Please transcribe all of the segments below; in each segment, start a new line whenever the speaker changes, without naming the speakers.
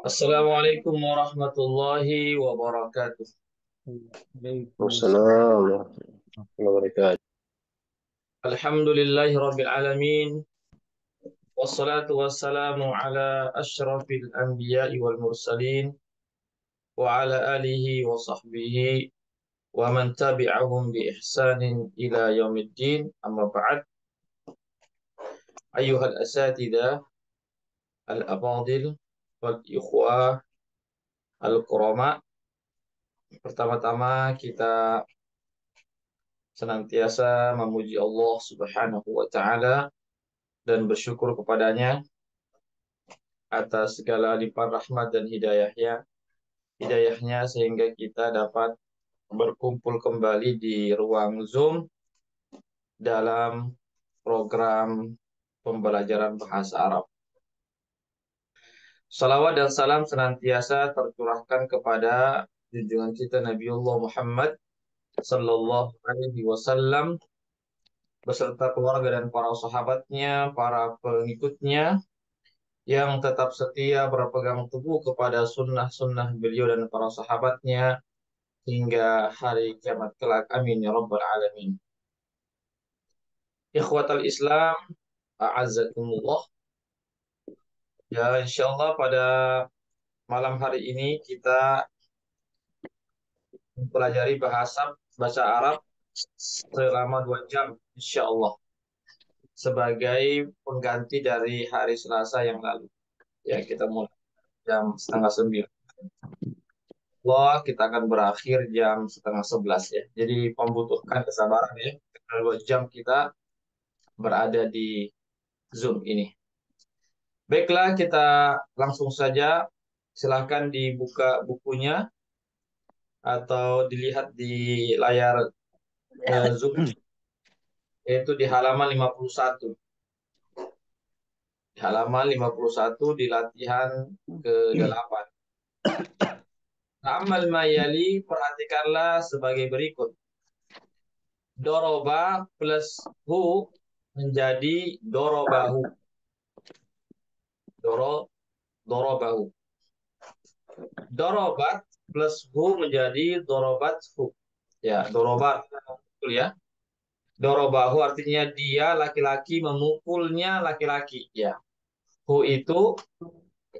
Assalamualaikum warahmatullahi wabarakatuh.
Waalaikumsalam warahmatullahi wabarakatuh.
Alhamdulillahi rabbil alamin. Wassalatu wassalamu ala asyrafil anbiya'i wal mursalin wa ala alihi wa sahbihi wa man tabi'ahum bi ihsanin ila yaumiddin. Amma ba'd. Ayyuhal asatidah al-afadil wal ikhwah al-kurama. Pertama-tama kita senantiasa memuji Allah Subhanahu wa taala dan bersyukur kepadanya atas segala limpahan rahmat dan hidayahnya sehingga kita dapat berkumpul kembali di ruang Zoom dalam program pembelajaran bahasa Arab. Salawat dan salam senantiasa tercurahkan kepada junjungan kita Nabiullah Muhammad Sallallahu Alaihi Wasallam beserta keluarga dan para sahabatnya, para pengikutnya yang tetap setia berpegang teguh kepada sunnah-sunnah beliau dan para sahabatnya hingga hari kiamat kelak. Amin ya rabbal alamin. Ikhwatal Islam, a'azzakumullah. Ya, insyaallah pada malam hari ini kita mempelajari bahasa Arab selama 2 jam insyaallah sebagai pengganti dari hari Selasa yang lalu. Ya, kita mulai jam setengah 9. Allah, kita akan berakhir jam setengah 11 ya. Jadi membutuhkan kesabaran ya. Karena 2 jam kita berada di Zoom ini. Baiklah, kita langsung saja. Silahkan dibuka bukunya atau dilihat di layar Zoom, yaitu di halaman 51. Di halaman 51 di latihan ke-8. Amal mayali, perhatikanlah sebagai berikut. Doroba plus hu menjadi dorobahu. Dorobahu. Dorobat plus hu menjadi dorobathu. Ya, dorobat betul ya. Dorobahu artinya dia laki-laki memukulnya laki-laki. Ya, hu itu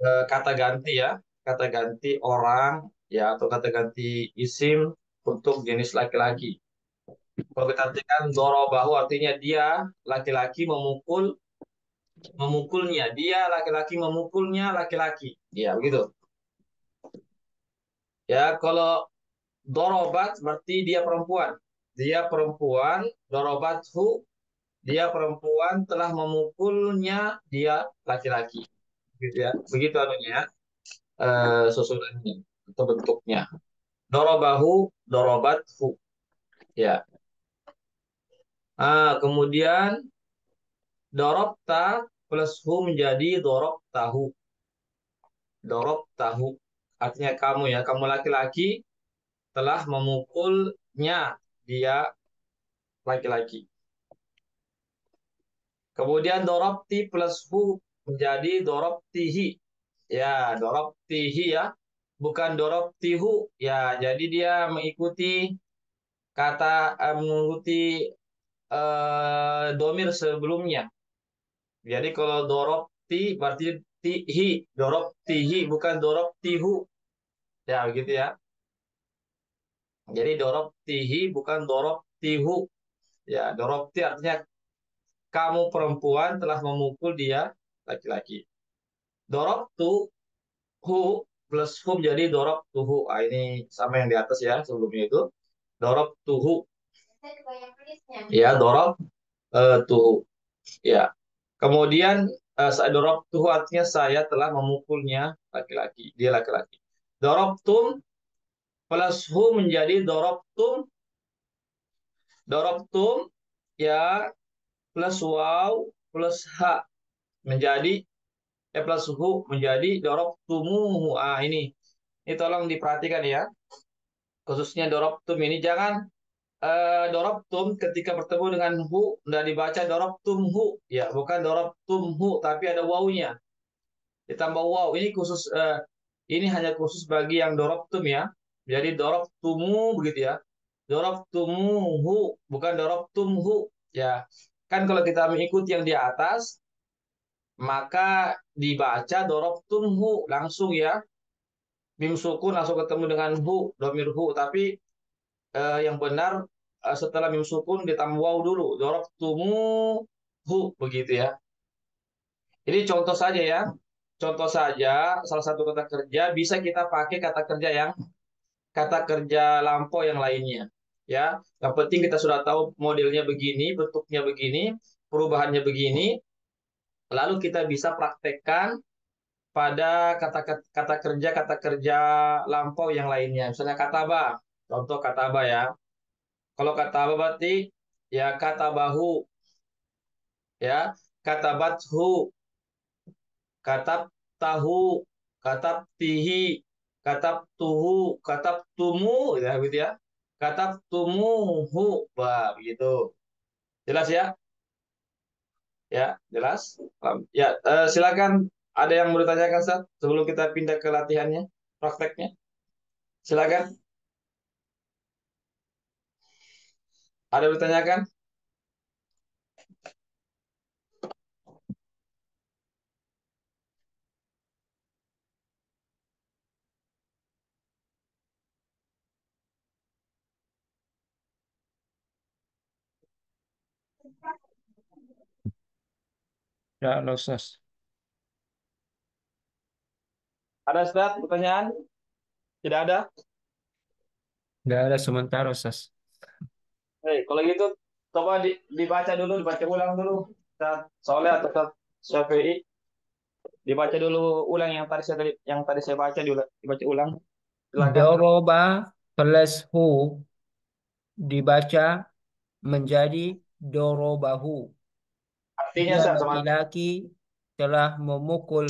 kata ganti ya, kata ganti orang ya atau kata ganti isim untuk jenis laki-laki. Kalau kita artikan dorobahu artinya dia laki-laki memukulnya, dia laki-laki memukulnya laki-laki. Ya, begitu. Ya, kalau dorobat berarti dia perempuan. Dia perempuan, dorobathu, dia perempuan telah memukulnya dia laki-laki. Gitu ya. Begitu anunya ya, susunannya atau bentuknya. Dorobahu, dorobathu. Ya. Kemudian dorobta plus hu menjadi dorobtahu. Dorobtahu. Artinya kamu ya, kamu laki-laki telah memukulnya dia laki-laki. Kemudian dorobti plus hu menjadi dorobtihi. Ya, dorobtihi ya. Bukan dorobtihu. Ya, jadi dia mengikuti domir sebelumnya. Jadi kalau dorobti berarti tihi. Dorobtihi bukan dorobtihu. Ya, begitu ya. Jadi dorobtihi bukan dorobtihu. Ya, dorobti artinya kamu perempuan telah memukul dia laki-laki. Dorobtu hu plus hu jadi dorobtuhu. Ini sama yang di atas ya sebelumnya itu. Dorobtuhu. Ya, tuhu. Ya. Kemudian saya dorobtuhu artinya saya telah memukulnya laki-laki. Dia laki-laki. Dorobtum plus hu menjadi dorobtum. Dorobtum ya plus waw plus ha menjadi plus hu menjadi dorobtumuhu. Ini tolong diperhatikan ya. Khususnya dorobtum ini jangan dorobtum ketika bertemu dengan hu udah dibaca dorobtumhu ya, bukan dorobtumhu tapi ada wawunya ditambah waw. Ini khusus Ini hanya khusus bagi yang dorobtum ya. Jadi dorobtumu begitu ya. Dorobtumuhu bukan dorobtumhu ya. Kan kalau kita mengikuti yang di atas maka dibaca dorobtumhu langsung ya. Mim sukun langsung ketemu dengan hu, domir hu. Tapi yang benar setelah mim sukun ditambah waw dulu. Dorobtumuhu begitu ya. Ini contoh saja ya. Contoh saja salah satu kata kerja bisa kita pakai kata kerja lampau yang lainnya. Ya, yang penting kita sudah tahu modelnya begini, bentuknya begini, perubahannya begini, lalu kita bisa praktekkan pada kata kerja lampau yang lainnya. Misalnya kataba, contoh kataba ya. Kalau kataba berarti ya kata bahu, ya katabathu, katab tahu, katab tihi, katab tuhu, katab tumu, ya gitu ya. Katab tumuhu, bah begitu. Jelas ya? Ya, jelas. Ya, silakan. Ada yang mau ditanyakan, Ustaz? Sebelum kita pindah ke latihannya, prakteknya. Silakan. Ada yang ditanyakan?
Ya, halo, Ustaz.
Ada, Ustaz, pertanyaan? Tidak ada?
Nggak ada sementara, Ustaz.
Kalau gitu, coba dibaca dulu, dibaca ulang dulu. Ustaz Soleh atau Ustaz Syafi'i, dibaca dulu ulang yang tadi saya baca dibaca ulang. Silakan.
Doroba plus hu dibaca menjadi dorobahu.
Artinya,
Dia
Ustaz, sama.
laki-laki telah memukul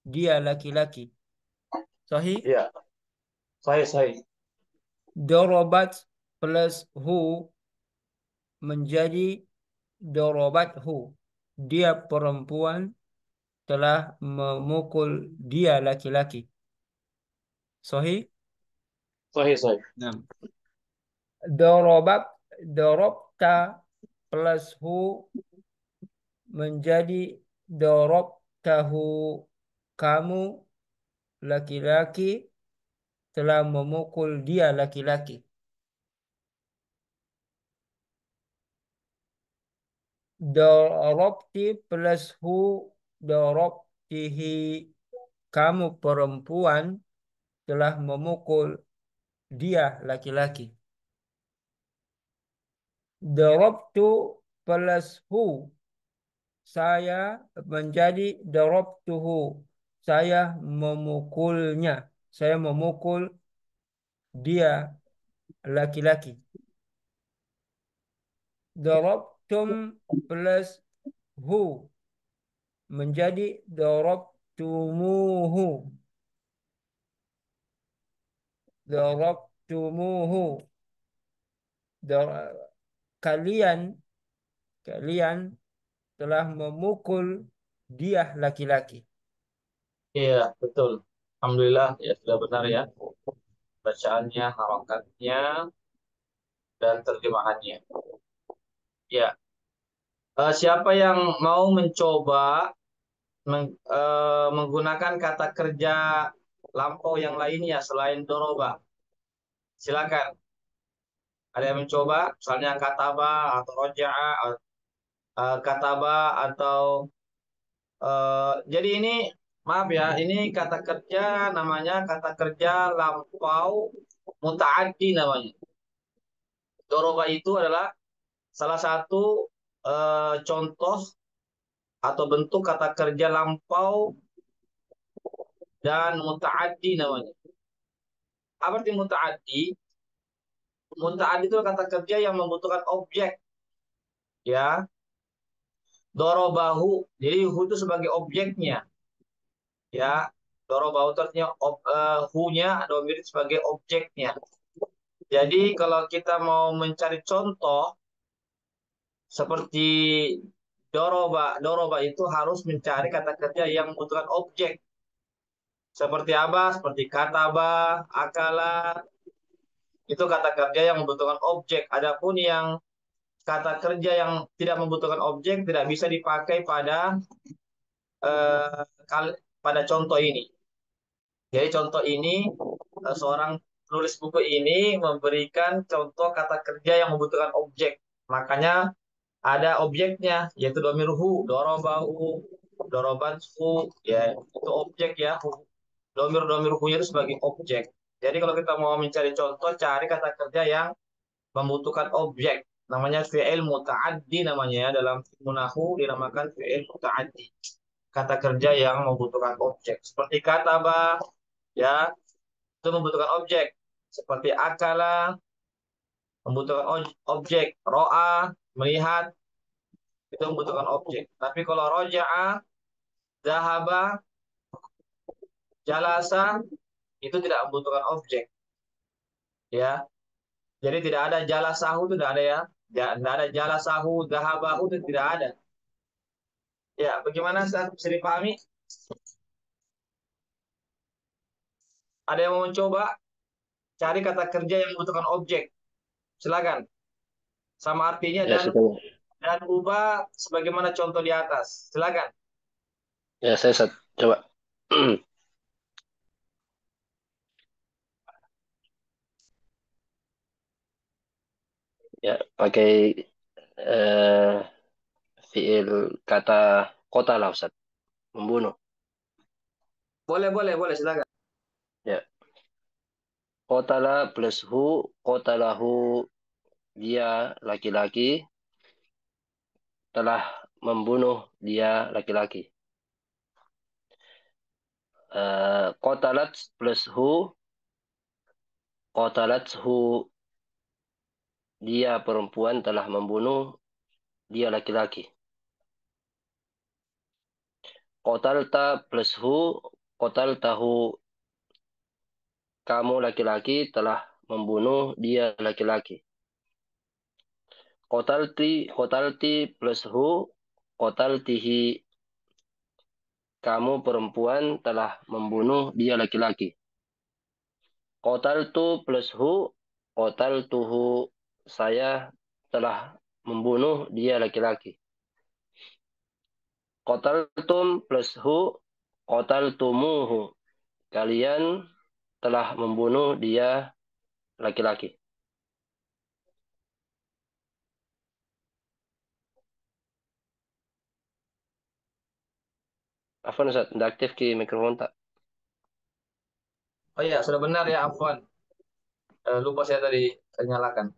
dia laki-laki. Sahih?
Iya, saya.
Dorobat plus hu menjadi dorobathu. Dia perempuan telah memukul dia laki-laki. Sahih?
Saya.
Nah. Dorobat, dorobta plus hu menjadi dorobtahu. Kamu laki-laki telah memukul dia laki-laki. Dorobti plus hu dorobtihi. Kamu perempuan telah memukul dia laki-laki. Dorobtu plus hu. Saya menjadi dorobtuhu. Saya memukulnya. Saya memukul dia laki-laki. Dorobtum plus hu menjadi dorobtumuhu. Dorobtumuhu. Dor- kalian kalian telah memukul dia laki-laki.
Iya, betul. Alhamdulillah, ya sudah benar ya. Bacaannya, harokatnya, dan terjemahannya. Ya, siapa yang mau mencoba menggunakan kata kerja lampau yang lainnya selain doroba? Silakan. Ada yang mencoba, misalnya kataba atau roja'a, kataba atau jadi ini maaf ya, ini kata kerja namanya kata kerja lampau mutaaddi namanya. Doroba itu adalah salah satu contoh atau bentuk kata kerja lampau dan mutaaddi namanya. Apa arti mutaaddi? Mutaaddi itu kata kerja yang membutuhkan objek, ya. Dorobahu, jadi hu itu sebagai objeknya, ya. Dorobahu itu artinya hu-nya domir sebagai objeknya. Jadi kalau kita mau mencari contoh seperti doroba, doroba itu harus mencari kata kerja yang membutuhkan objek. Seperti apa? Seperti kataba, akala, itu kata kerja yang membutuhkan objek. Adapun yang kata kerja yang tidak membutuhkan objek tidak bisa dipakai eh, pada contoh ini. Jadi contoh ini seorang penulis buku ini memberikan contoh kata kerja yang membutuhkan objek. Makanya ada objeknya yaitu domirhu, dorobahu, dorobathu, ya itu objek ya. Domir-domirhunya itu sebagai objek. Jadi kalau kita mau mencari contoh, cari kata kerja yang membutuhkan objek. Namanya fi'il muta'addi namanya ya. Dalam munahu dinamakan fi'il muta'addi. Kata kerja yang membutuhkan objek. Seperti kataba, ya, itu membutuhkan objek. Seperti akala, membutuhkan objek. Ro'a, melihat, itu membutuhkan objek. Tapi kalau roja'a, zahaba, jalasa, itu tidak membutuhkan objek. Ya, jadi tidak ada jalasahu itu tidak ada ya. Tidak ada jalasahu, zahabahu itu tidak ada. Ya, bagaimana Ustaz? Bisa dipahami? Ada yang mau mencoba cari kata kerja yang membutuhkan objek? Silakan. Sama artinya
Ya,
dan ubah sebagaimana contoh di atas. Silakan.
saya coba. Ya, pakai eh, fiil kata kota lah Ustaz. Membunuh.
Boleh, boleh, boleh. Silakan.
Ya, kotala plus hu, kotalahu dia laki-laki telah membunuh dia laki-laki. Kotalat plus hu, kotalat hu dia perempuan telah membunuh dia laki-laki. Kotalta plus hu, kotaltahu kamu laki-laki telah membunuh dia laki-laki. Kotalti plus hu, kotaltihi kamu perempuan telah membunuh dia laki-laki. Kotaltu plus hu, kotaltuhu saya telah membunuh dia laki-laki. Kotaltum plus hu, kotaltumuhu kalian telah membunuh dia laki-laki. Afwan Ustaz, tidak aktif ke mikrofon tak?
Oh iya, sudah benar ya, Afwan. Lupa saya tadi nyalakan.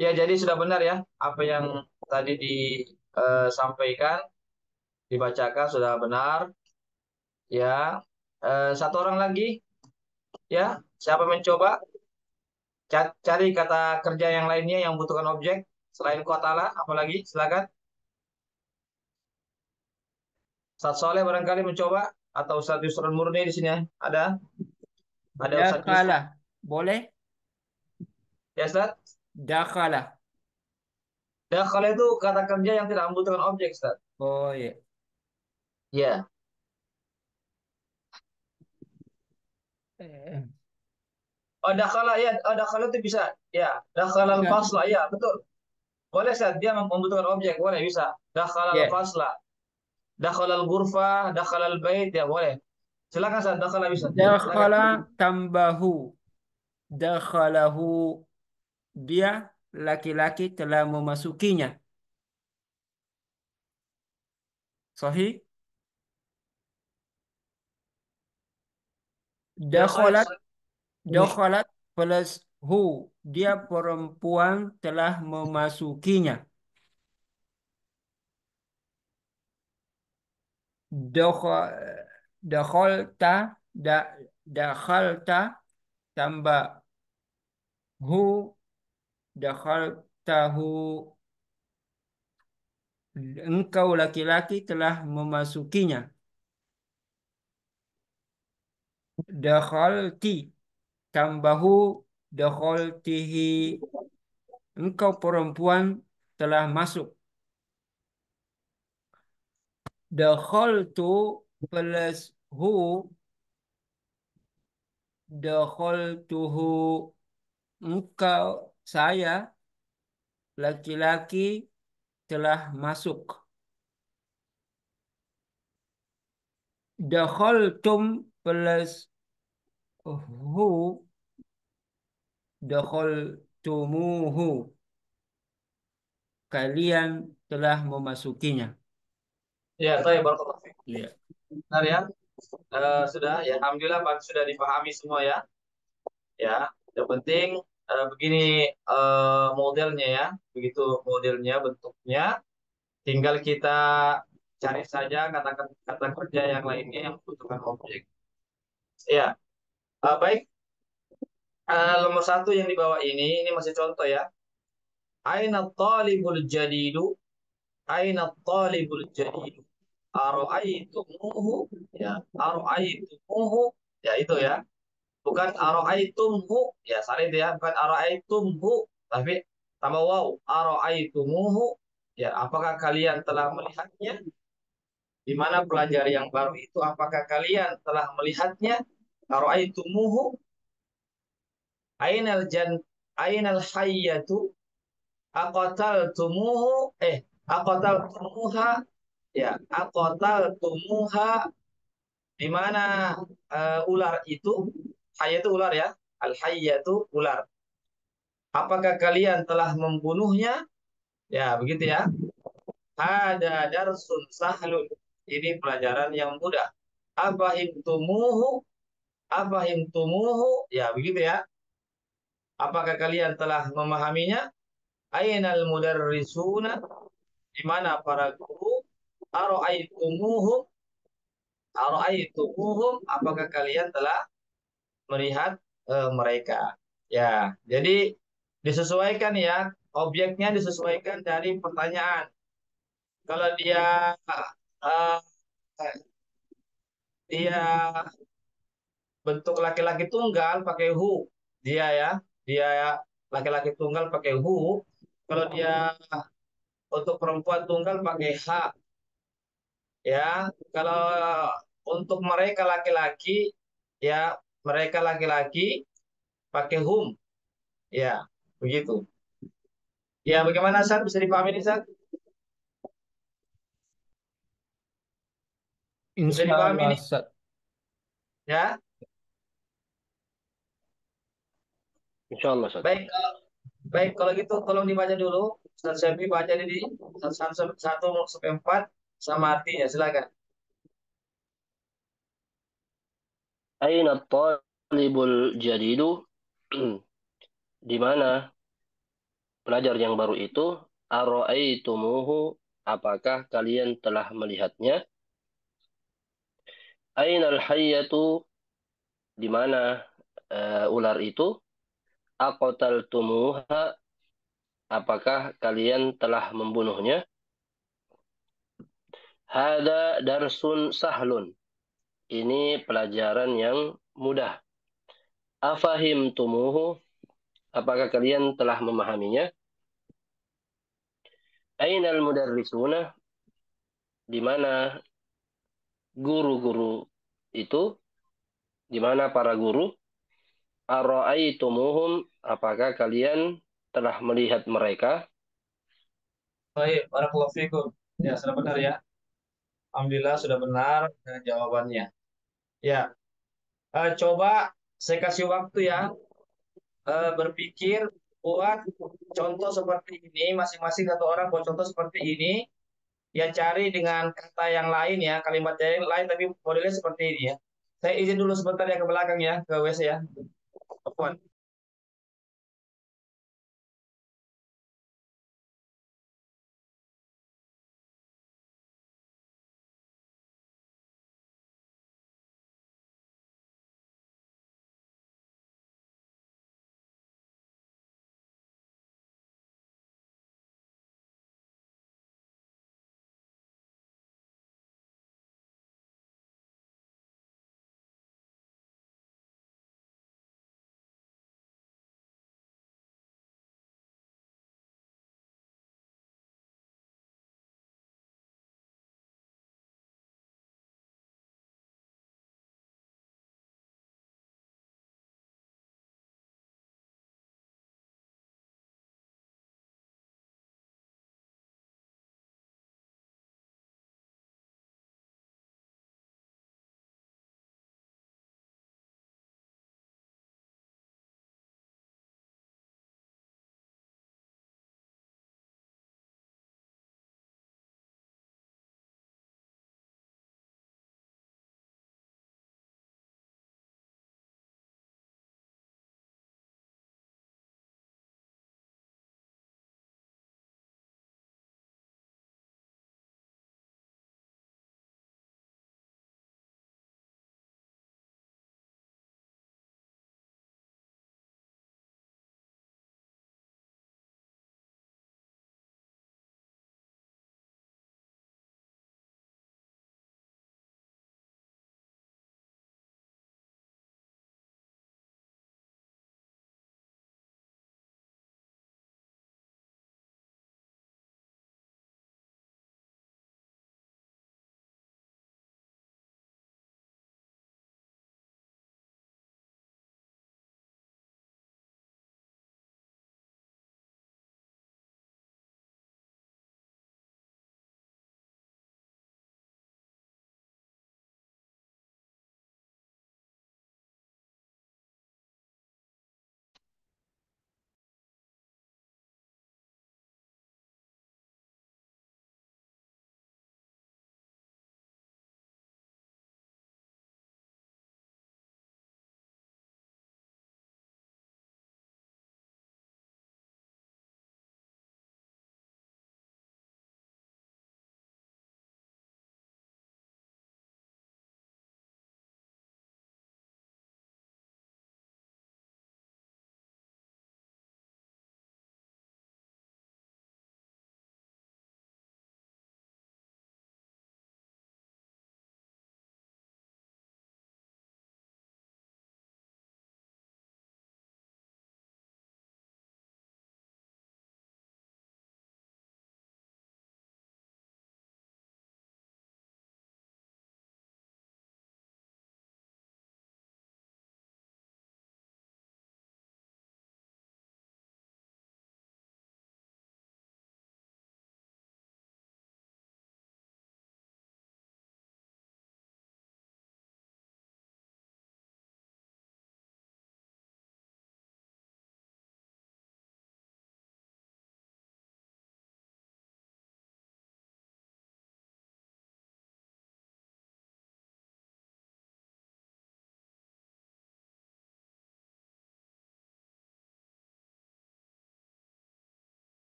Ya, jadi sudah benar ya. Apa yang tadi disampaikan, dibacakan sudah benar. Ya, satu orang lagi. Ya, siapa mencoba? Cari kata kerja yang lainnya yang butuhkan objek selain kotala, apalagi silakan. Ustaz Soleh barangkali mencoba atau Ustaz Yusrul Murni di sini ada Ustaz Yusrul.
Dakhala. Boleh?
Ya Ustaz.
Dakhala.
Ya kalau itu kata kerja yang tidak membutuhkan objek Ustaz.
Oh ya.
Ya.
Eh,
Oh dakhala ya, oh dakhala itu bisa. Ya, dakhala
Ustaz.
al-fasla ya, betul. Boleh Ustaz, dia membutuhkan objek, boleh bisa. Dakhala
Ya.
al-fasla, dakhala al-ghurfa, dakhala al-bait ya boleh. Silakan Ustaz, dakhala bisa. Silakan.
Dakhala tambahu. Dakhalahu. Dia laki-laki telah memasukinya. Sahih?
Ya saya
Dakhalat.
ini.
Dakhalat plus hu. Dia perempuan telah memasukinya. Dakhal, dakhalta. Da, dakhalta tambah hu. Dakhaltahu. Engkau laki-laki telah memasukinya. Dakhalti tambahu dakhaltihi. Engkau perempuan telah masuk. Dakhaltu plus hu dakhaltuhu, engkau, saya, laki-laki telah masuk. Dakhaltum plus hu, dakhaltumuhu, kalian telah memasukinya.
Ya, saya barakallahu fiik.
Ya.
Benar ya. Sudah ya, alhamdulillah Pak sudah dipahami semua ya. Ya, yang penting begini modelnya ya. Begitu modelnya, bentuknya. Tinggal kita cari saja kata kerja yang lainnya yang membutuhkan objek. Ya, baik. Nomor satu yang di bawah ini masih contoh ya. Aina talibul jadidu? Aina talibul jadidu? Aro'aitumuhu? Ya, aro'aitumuhu? Ya, itu ya. Bukan aro'aitumhu. Ya, salah itu ya. Bukan aro'aitumhu. Tapi tambah waw. Aro'aitumuhu? Ya, apakah kalian telah melihatnya? Di mana pelajar yang baru itu? Apakah kalian telah melihatnya? Aro'aitumuhu? Ainal jan Ainal hayyatu? Aqataltumuhu? Aqataltumuha? Ya, aqataltumuha? Di mana ular itu? Hayya itu ular ya. Al hayyatu ular. Apakah kalian telah membunuhnya? Ya, begitu ya. Ada darsun sahlun. Ini pelajaran yang mudah. Afahimtumuhu? Afahimtumuhu? Ya, begitu ya. Apakah kalian telah memahaminya? Ainal mudarrisuna? Di mana para guru? Aro'aitumuhum? Aro'aitumuhum? Apakah kalian telah melihat mereka? Ya, jadi disesuaikan ya, objeknya disesuaikan dari pertanyaan. Kalau uh, dia bentuk laki-laki tunggal pakai hu, dia ya, dia laki-laki tunggal pakai hu. Kalau dia untuk perempuan tunggal pakai ha, ya. Kalau untuk mereka laki-laki, ya mereka laki-laki pakai hum, ya begitu. Ya, bagaimana San? Bisa dipahami nih San? Bisa
Insya
dipahami
Allah,
nih?
Ustaz.
Ya,
Insya Allah, Ustaz.
baik. Baik, kalau gitu tolong dibaca dulu. Ustaz Syafi baca di 1 sampai 4 sama artinya. Silakan.
Aina talibul jadidu? Di mana pelajar yang baru itu? Aro'aitumuhu? Apakah kalian telah melihatnya? Ainal hayyatu? Di mana ular itu? Aqataltumuha? Apakah kalian telah membunuhnya? Hada darsun sahlun. Ini pelajaran yang mudah. Afahimtumuhu? Apakah kalian telah memahaminya? Ainal mudarrisuna? Di mana guru-guru itu? Di mana para guru? Ara'aitumuhum? Apakah kalian telah melihat mereka?
Baik, barakallahu fikum. Ya, sudah benar ya. Alhamdulillah sudah benar jawabannya. Ya, coba saya kasih waktu ya berpikir buat contoh seperti ini. Masing-masing satu orang buat contoh seperti ini. Ya cari dengan kata yang lain ya, kalimat yang lain tapi modelnya seperti ini ya. Saya izin dulu sebentar ya ke belakang ya, ke WC ya. Afwan.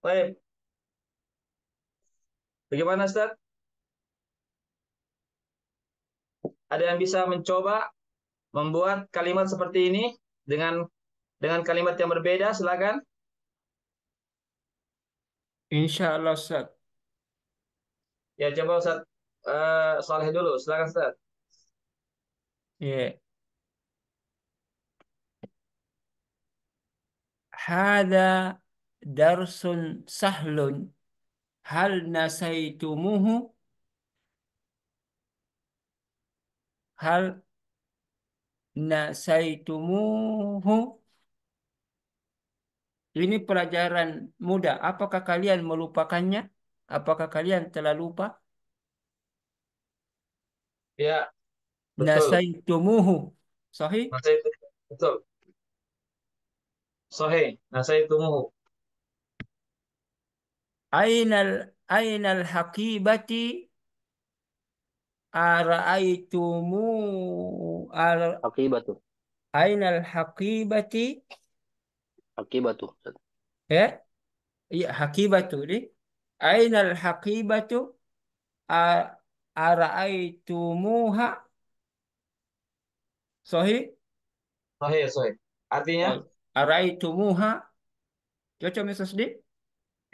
Baik, bagaimana Ustaz? Ada yang bisa mencoba membuat kalimat seperti ini dengan kalimat yang berbeda? Silakan.
Insya Allah Ustaz.
Ya, coba Ustaz Saleh dulu. Silakan Ustaz.
Ya. Hada darsun sahlun. Hal nasaitumuhu? Hal nasaitumuhu? Ini pelajaran mudah. Apakah kalian melupakannya? Apakah kalian telah lupa?
Ya, betul.
Nasaitumuhu. Sahih?
Nah, saya itu betul. Sahih. Nah, saya tunggu.
Ainal haqibati ara'aitumu
Akibatu.
ainal haqibati
Akibatu.
ya iya haqibatu ini ainal haqibatu a- ara'aitumuha sahih
Sahih, sahih. Artinya?
oh, ara'aitumuha cocok Mr. Sdi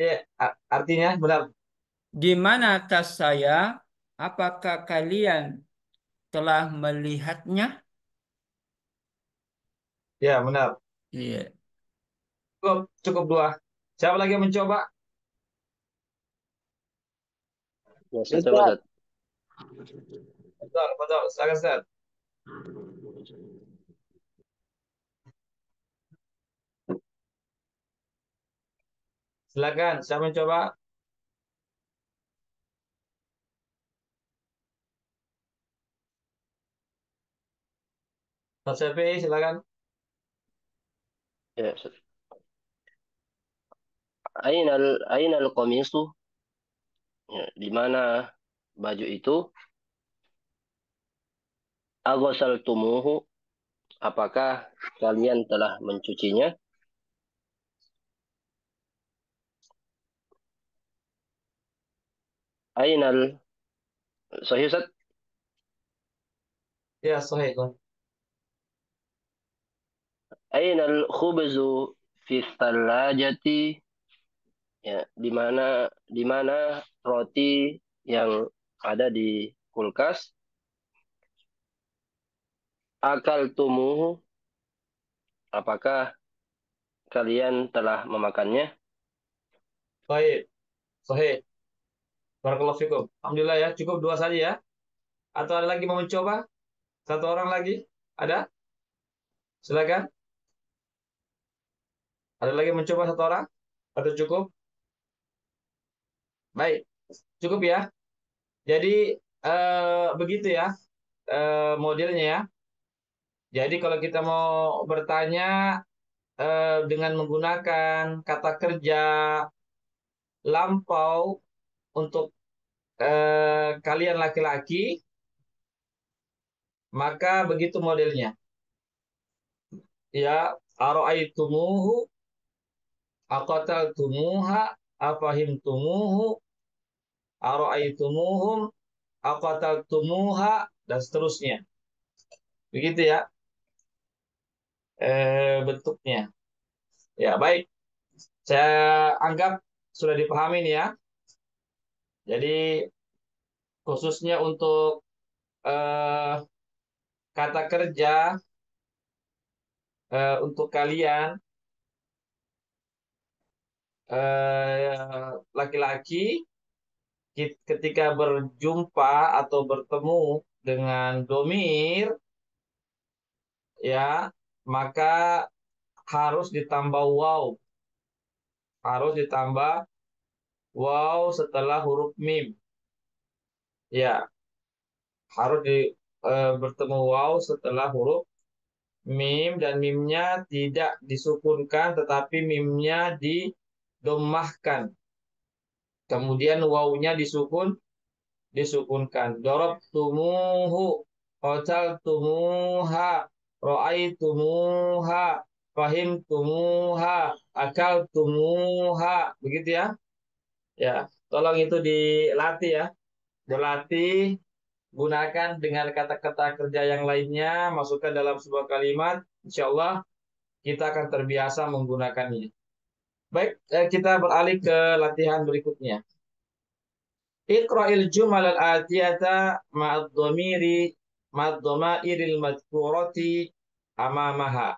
Ya, artinya benar.
di mana tas saya apakah kalian telah melihatnya
Ya, benar.
iya
Cukup, cukup dua. Siapa lagi yang mencoba?
Ya, saya coba
Ustaz.
Ustaz.
Betul, betul. Silakan, Ustaz. Silakan. Siapa mencoba? Ustaz Syafi'i, silakan.
Ya, Ustaz. Ainal qamisu? Ya, di mana baju itu? Aghasaltumuhu? Apakah kalian telah mencucinya? Ainal Sahih Ustaz?
Ya, sahih, sahih.
Ainal khubzu fi thalajati? Ya, di mana roti yang ada di kulkas? Akal tumuhu? Apakah kalian telah memakannya?
Sahih, sahih. Barakallahu fikum. Alhamdulillah ya, cukup dua saja ya. Atau ada lagi mau mencoba? Satu orang lagi? Ada? Silakan. Ada lagi mencoba satu orang? Atau cukup? Baik, cukup ya. Jadi begitu ya modelnya ya. Jadi kalau kita mau bertanya dengan menggunakan kata kerja lampau untuk kalian laki-laki, maka begitu modelnya. Ya, aro'aitumuhu, aqataltumuha, afahimtumuhu, aro'aitumuhum, aqataltumuha, dan seterusnya. Begitu ya bentuknya. Ya, baik. Saya anggap sudah dipahami nih ya. Jadi khususnya untuk eh, kata kerja untuk kalian laki-laki ketika berjumpa atau bertemu dengan domir ya maka harus ditambah wow, harus ditambah wow setelah huruf mim. Ya, harus bertemu wow setelah huruf mim dan mimnya tidak disukunkan tetapi mimnya didomahkan. Kemudian wawunya disukunkan. Dorob tumuhu, hotel tumuha, ro'ay tumuha, fahimtumuha, akaltumuha, begitu ya. Ya, tolong itu dilatih ya. Berlatih, gunakan dengan kata-kata kerja yang lainnya, masukkan dalam sebuah kalimat. Insya Allah kita akan terbiasa menggunakannya. Baik, kita beralih ke latihan berikutnya. Iqra'il jumal al-atiyata ma'ad-dhamairil madhkurati amamaha.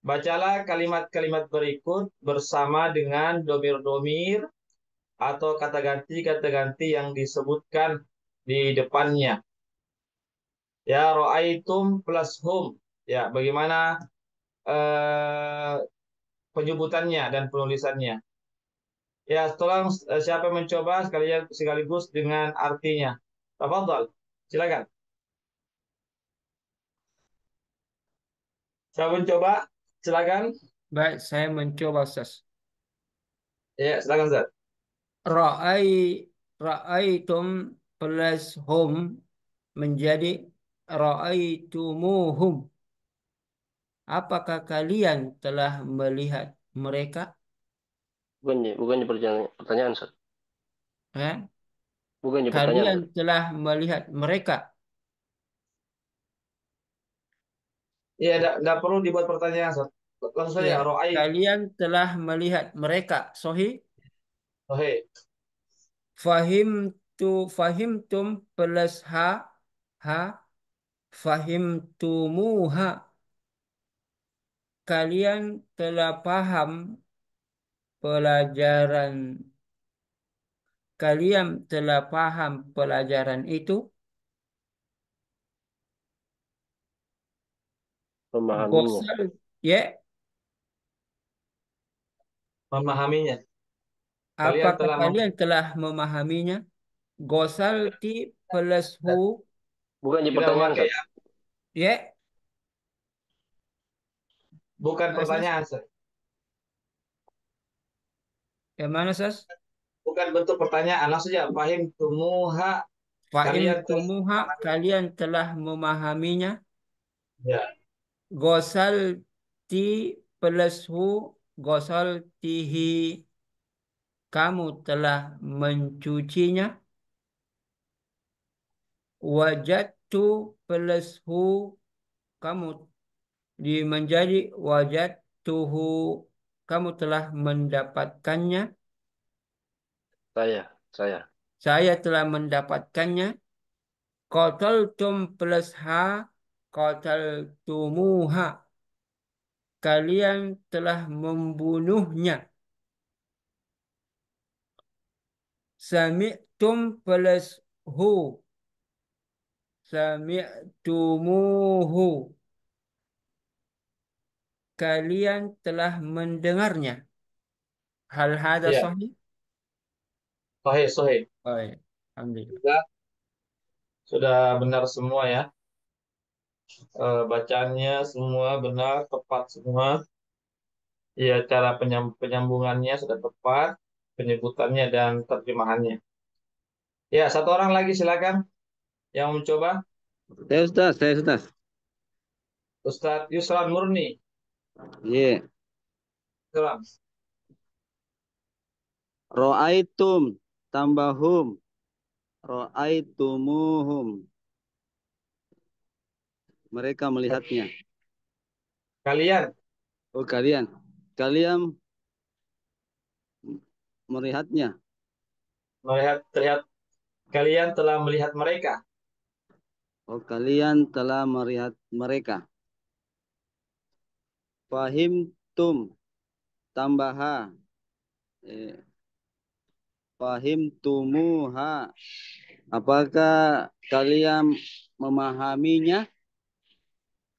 Bacalah kalimat-kalimat berikut bersama dengan domir-domir atau kata ganti yang disebutkan di depannya. Ya, ro'aitum plus hum. Ya, bagaimana eh, penyebutannya dan penulisannya. Ya, tolong siapa yang mencoba sekaligus dengan artinya. Tafadhal. Silakan. Siapa mencoba? Silakan.
Baik, saya mencoba, Ustaz.
Ya, silakan, Zat.
Ra'ai ra'aitum plus hum menjadi ra'aitumuhum. Apakah kalian telah melihat mereka?
Bukannya pertanyaan, Ustaz.
Eh?
Bukannya pertanyaan,
Kalian
Ustaz.
telah melihat mereka.
Ya, tidak perlu dibuat pertanyaan, Zat. Langsung
Ya,
saja, ro'ai.
kalian telah melihat mereka. Sohi.
Oke.
Fahimtum plus ha fahimtumuha. Kalian telah paham pelajaran. Kalian telah paham pelajaran itu.
Memahaminya.
Gosal, ya.
Memahaminya. Kalian
Apakah
telah
kalian telah memahaminya? Gosalti plus hu,
Bukannya
tidak
pertanyaan,
memakai
Ustaz.
ya.
ya.
Bukan
Sas?
pertanyaan, Zat.
Yang mana, Sas?
Bukan bentuk pertanyaan. Langsung saja, fahim tumuha.
Fa'im
Kalian telah
tumuha,
memahami.
kalian telah memahaminya.
Ya.
Gosalti plus hu, gosaltihi, kamu telah mencucinya. Wajadtu plus hu, kamu menjadi wajadtuhu, kamu telah mendapatkannya.
Saya.
Saya telah mendapatkannya. Qataltum plus ha, qataltumuha. Kalian telah membunuhnya. Sami'tum plus hu, sami'tumuhu. Kalian telah mendengarnya. Hal hada
Iya.
sahih?
Sahih, sahih.
Baik. Alhamdulillah.
Sudah benar semua ya. Bacaannya semua benar, tepat semua. Ya, cara penyambungannya sudah tepat, penyebutannya dan terjemahannya. Ya, satu orang lagi silakan yang mencoba.
Saya Ustaz.
Ustadz Yusran Murni.
Iya.
Yusran.
Ro'aitum tambahum. Ro'aitumuhum. Mereka melihatnya.
Kalian
Oh, kalian. Kalian melihatnya.
terlihat kalian telah melihat mereka.
Oh, kalian telah melihat mereka. Fahimtum tambaha. Eh, Fahimtumuha. Apakah kalian memahaminya?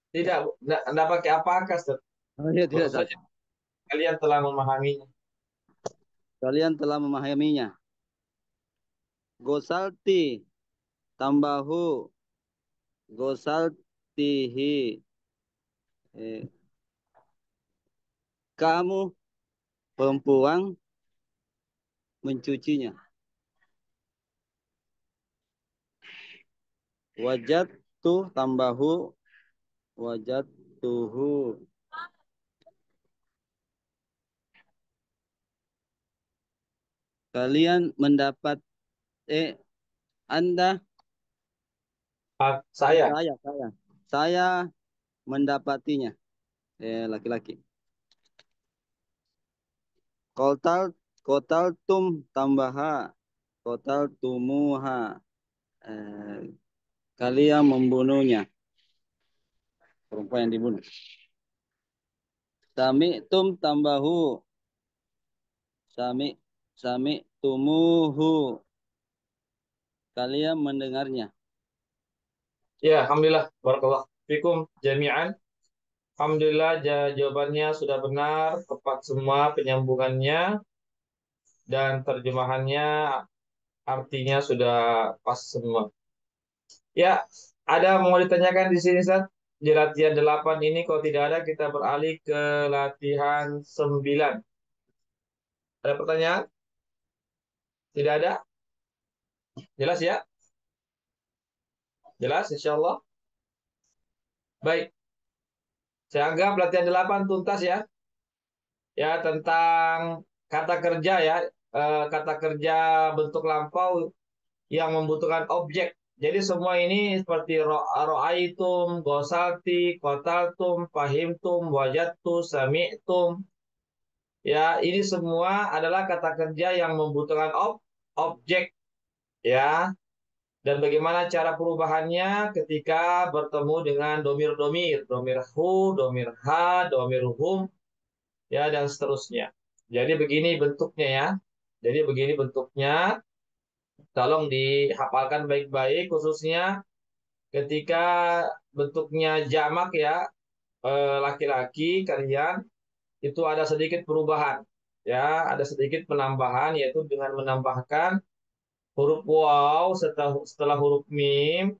Tidak pakai apakah, Ustaz.
Oh, iya, tidak,
Langsung
Ustaz.
saja kalian telah memahaminya.
Kalian telah memahaminya. Gosalti tambahu. Gosaltihi. Eh, Kamu perempuan mencucinya. Wajat tu tambahu wajat tuhu. Kalian mendapat Anda
Saya.
saya mendapatinya. Laki-laki. Kotal tum tambaha. Kotal tumuha. Kalian membunuhnya. Perempuan yang dibunuh. Sami tum tambahu. Sami tumuhu. Kalian mendengarnya.
Ya, alhamdulillah. Barakallah fikum jami'an. Alhamdulillah jawabannya sudah benar, tepat semua penyambungannya dan terjemahannya artinya sudah pas semua. Ya, ada mau ditanyakan di sini, Ustaz? Di latihan 8 ini kalau tidak ada kita beralih ke latihan 9. Ada pertanyaan? Tidak ada? Jelas ya? Jelas insya Allah. Baik, saya anggap latihan 8 tuntas ya. Ya, tentang kata kerja ya. Kata kerja bentuk lampau yang membutuhkan objek. Jadi semua ini seperti ro'aitum, gosalti, kotaltum, fahimtum, wajadtu, sami'tum. Ya, ini semua adalah kata kerja yang membutuhkan objek ya. Dan bagaimana cara perubahannya ketika bertemu dengan domir-domir, domir hu, domir ha, domir hum, ya dan seterusnya. Jadi begini bentuknya ya. Jadi begini bentuknya. Tolong dihafalkan baik-baik khususnya ketika bentuknya jamak ya, laki-laki kalian itu ada sedikit perubahan ya, ada sedikit penambahan yaitu dengan menambahkan huruf waw setelah huruf mim,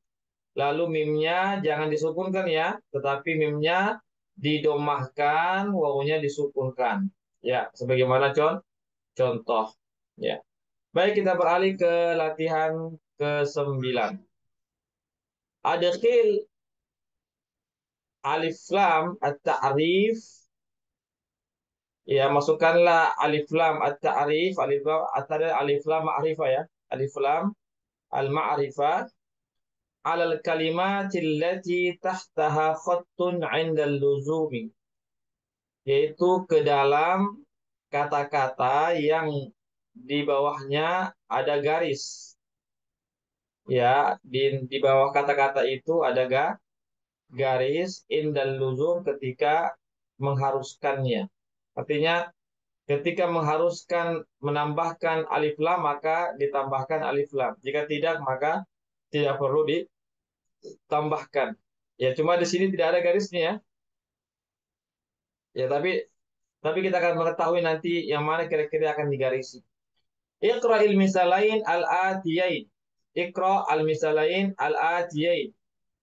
lalu mimnya jangan disukunkan ya, tetapi mimnya didomahkan, wawunya disukunkan ya, sebagaimana contoh ya. Baik, kita beralih ke latihan ke-9. Adkhil alif lam at-ta'rif. Ya, masukkanlah alif lam at-ta'rif, alif lam ma'rifah ya. Alif lam al-ma'rifah alal kalimatil lati tahtaha khattun 'inda luzumi. Yaitu ke dalam kata-kata yang di bawahnya ada garis. Ya, di bawah kata-kata itu ada garis indal luzum ketika mengharuskannya. Artinya ketika mengharuskan menambahkan alif lam maka ditambahkan alif lam. Jika tidak maka tidak perlu ditambahkan. Ya cuma di sini tidak ada garisnya ya. Ya tapi kita akan mengetahui nanti yang mana kira-kira akan digarisi. Iqra'il misalain al-atiyain. Iqra' al-misalain al-atiyain.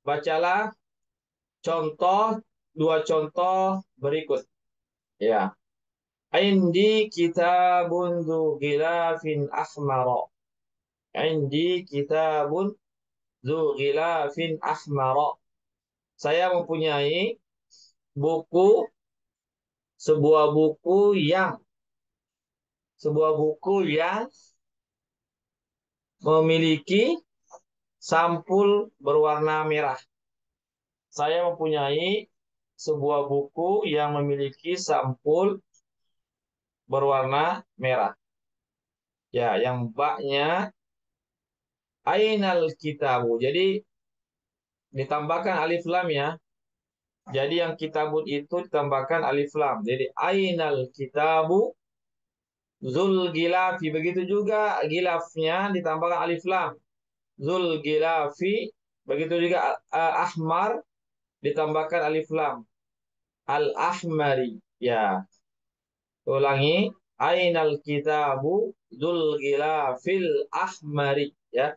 Bacalah dua contoh berikut. Ya. Indi kitabun dzu ghilafin ahmara. Indi kitabun dzu ghilafin ahmara. Saya mempunyai buku sebuah buku yang memiliki sampul berwarna merah. Saya mempunyai sebuah buku yang memiliki sampul berwarna merah. Ya, yang baknya ainal kitabu. Jadi ditambahkan alif lam ya. Jadi yang kitabun itu ditambahkan alif lam. Jadi ainal kitabu zul gilafi. Begitu juga gilafnya ditambahkan alif lam. Zul gilafi. Begitu juga ahmar ditambahkan alif lam. Al ahmari. Ya. Ulangi. Ainal kitabu zul gilafil ahmari. Ya.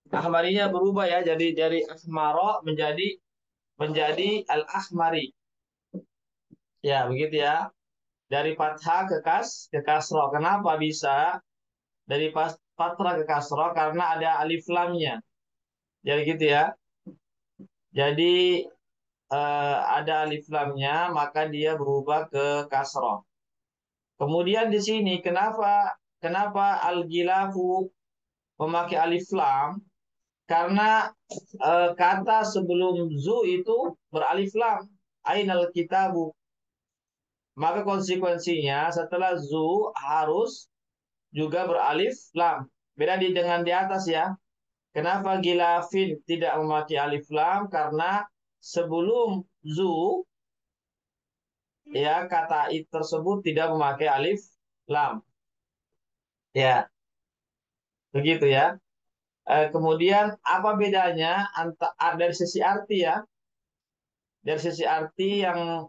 Ahmarinya berubah ya. Jadi dari ahmaro menjadi al-ahmari. Ya, begitu ya. Dari fathah ke kasroh. Kenapa bisa dari fathah ke kasroh? Karena ada alif lamnya. Jadi gitu ya. Jadi ada alif lamnya, maka dia berubah ke kasroh. Kemudian di sini kenapa kenapa al-gilafu memakai alif lam? Karena kata sebelum zu itu beralif lam. Ainal kitabu. Maka konsekuensinya setelah zu harus juga beralif lam. Beda dengan di atas ya. Kenapa gilafin tidak memakai alif lam? Karena sebelum zu ya kata it tersebut tidak memakai alif lam. Ya, begitu ya. Kemudian apa bedanya dari sisi arti ya? Dari sisi arti yang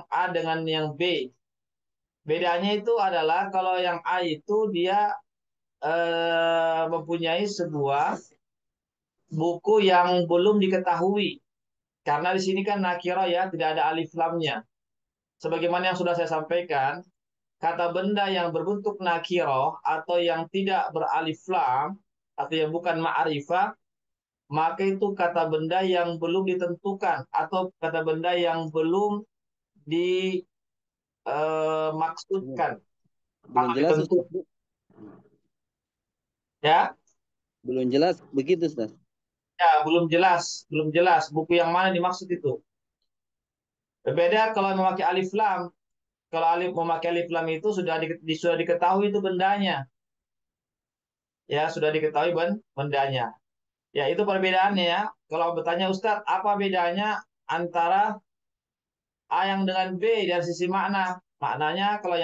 A dengan yang B. Bedanya itu adalah kalau yang A itu dia mempunyai sebuah buku yang belum diketahui. Karena di sini kan nakira ya, tidak ada alif lamnya. Sebagaimana yang sudah saya sampaikan, kata benda yang berbentuk nakiro atau yang tidak beralif lam atau yang bukan ma'rifah, maka itu kata benda yang belum ditentukan atau kata benda yang belum dimaksudkan
Belum
atau
jelas, Ustaz.
ditentukan. Ya,
Belum jelas begitu, Ustaz.
ya belum jelas buku yang mana dimaksud itu. Berbeda kalau memakai alif lam. Kalau memakai alif lam itu sudah diketahui itu bendanya. Ya, sudah diketahui bendanya. Ya, itu perbedaannya ya. Kalau bertanya Ustadz, apa bedanya antara A yang dengan B dari sisi makna? Maknanya kalau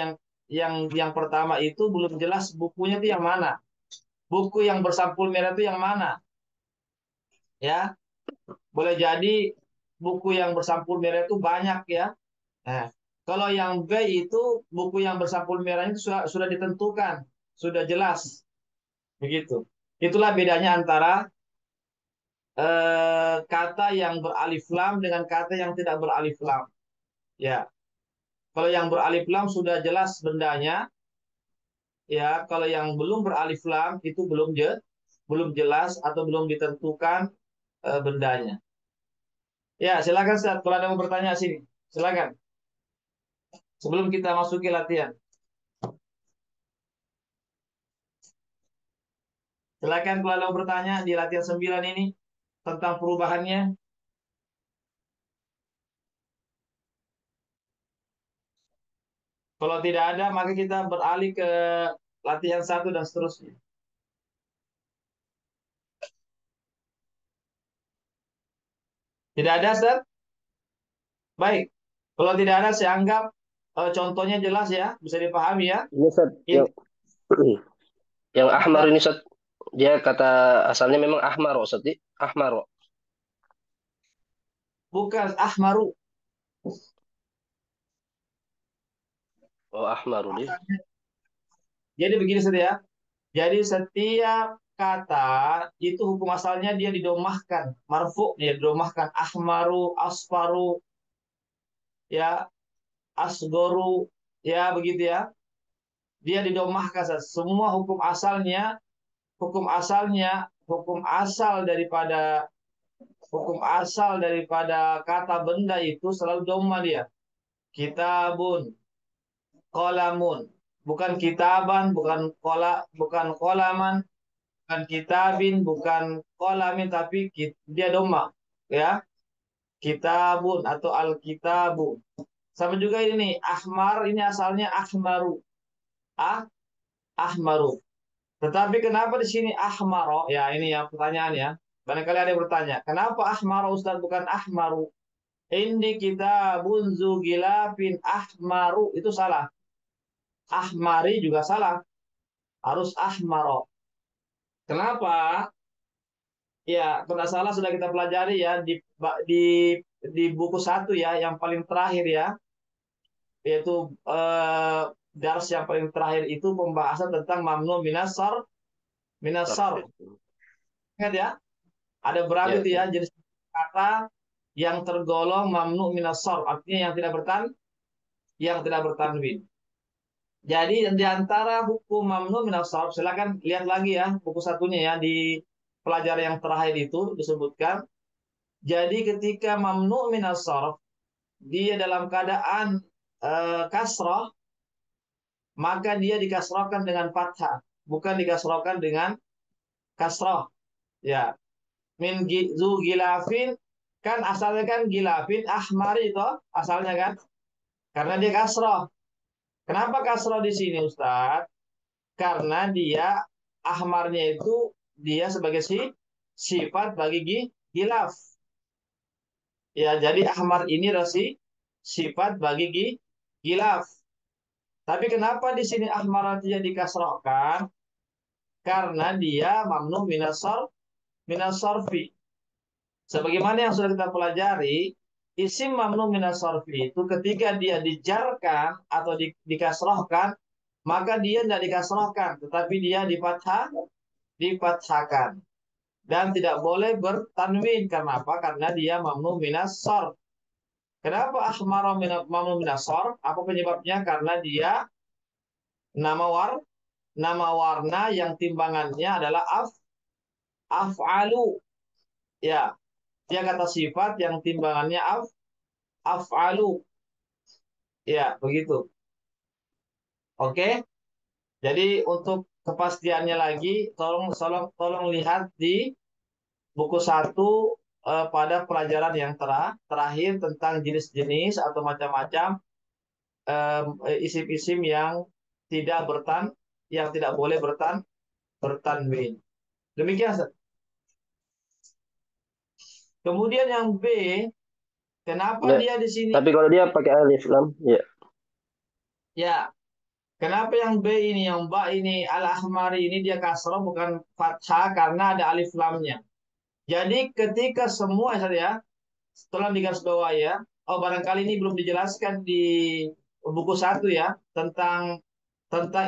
yang pertama itu belum jelas bukunya itu yang mana. Buku yang bersampul merah itu yang mana? Ya, boleh jadi buku yang bersampul merah itu banyak ya. Nah, kalau yang B itu buku yang bersampul merah itu sudah ditentukan, sudah jelas, begitu. Itulah bedanya antara kata yang beralif lam dengan kata yang tidak beralif lam. Ya, kalau yang beralif lam sudah jelas bendanya, ya. Kalau yang belum beralif lam itu belum jelas atau belum ditentukan bendanya. Ya, silakan Ustaz. Kalau ada yang mau bertanya sini, silakan. Sebelum kita masuki latihan, silakan kalau ada yang mau bertanya di latihan 9 ini tentang perubahannya. Kalau tidak ada, maka kita beralih ke latihan 1 dan seterusnya. Tidak ada, Ustaz? Baik. Kalau tidak ada, saya anggap contohnya jelas ya, bisa dipahami ya.
Ini Ustaz,
Ini
yang ahmar ini Ustaz, dia kata asalnya memang ahmar Ustaz. Ahmar.
bukan ahmaru.
Oh, ahmar dia.
Jadi begini Ustaz ya. Jadi setiap kata itu hukum asalnya dia didomahkan, marfu dia didomahkan ahmaru, asfaru, ya, asgoru, ya begitu ya. Dia didomahkan Ustaz. Semua hukum asalnya, hukum asal daripada kata benda itu selalu domah dia. Kitabun, kolamun, bukan kitaban, bukan kolaman, bukan kitabin, bukan kolamin, tapi dia domah, ya. Kitabun atau alkitabu. Sama juga ini nih, ahmar ini asalnya ahmaru, ah, ahmaru. Tetapi kenapa di sini ahmaro? Ya ini ya pertanyaan ya. Barangkali ada yang bertanya, kenapa ahmaro Ustaz bukan ahmaru? Indi kitabun zugilafin ahmaru itu salah. Ahmari juga salah. Harus ahmaro. Kenapa? Ya, kalau salah sudah kita pelajari ya di di buku 1 ya, yang paling terakhir ya, yaitu dars yang paling terakhir itu pembahasan tentang mamnu minasar minasar. Ingat ya, ada berapa
Ya,
itu ya jenis kata yang tergolong mamnu minasar, artinya yang tidak bertanwin. Jadi di antara hukum mamnu minasar, silakan lihat lagi ya buku 1-nya ya, di pelajaran yang terakhir itu disebutkan. Jadi ketika mamnu minasar dia dalam keadaan kasrah, maka dia dikasrohkan dengan fathah, bukan dikasrohkan dengan kasroh. Ya, zu gilafin, kan asalnya kan gilafin ahmari itu asalnya kan, karena dia kasroh. Kenapa kasroh di sini Ustadz? Karena dia ahmarnya itu dia sebagai sifat bagi gilaf. Ya, jadi ahmar ini rasi sifat bagi gilaf. Tapi kenapa di sini ahmar artinya dikasrohkan? Karena dia mamnu minas sorfi. Sebagaimana yang sudah kita pelajari, isim mamnu minas sorfi itu ketika dia dijarkan atau dikasrohkan, maka dia tidak dikasrohkan, tetapi dia difathahkan. Dan tidak boleh bertanwin. Karena apa? Karena dia mamnu minas sorf. Kenapa ahmara mamnu minas sorf? Apa penyebabnya? Karena dia nama nama warna yang timbangannya adalah af'alu. Ya, dia kata sifat yang timbangannya af'alu. Ya, begitu. Oke. Jadi untuk kepastiannya lagi, tolong lihat di buku 1 pada pelajaran yang terakhir tentang jenis-jenis atau macam-macam isim-isim yang tidak yang tidak boleh bertanwin. Demikian, Ustaz. Kemudian yang B, kenapa
Ya.
dia di sini?
Tapi kalau dia pakai alif lam, ya.
Ya, kenapa yang B ini, yang ba ini, al-ahmari ini dia kasroh bukan fathah karena ada alif lamnya. Jadi ketika semua ya, tolong digarisbawahi ya. Oh, barangkali ini belum dijelaskan di buku 1 ya, tentang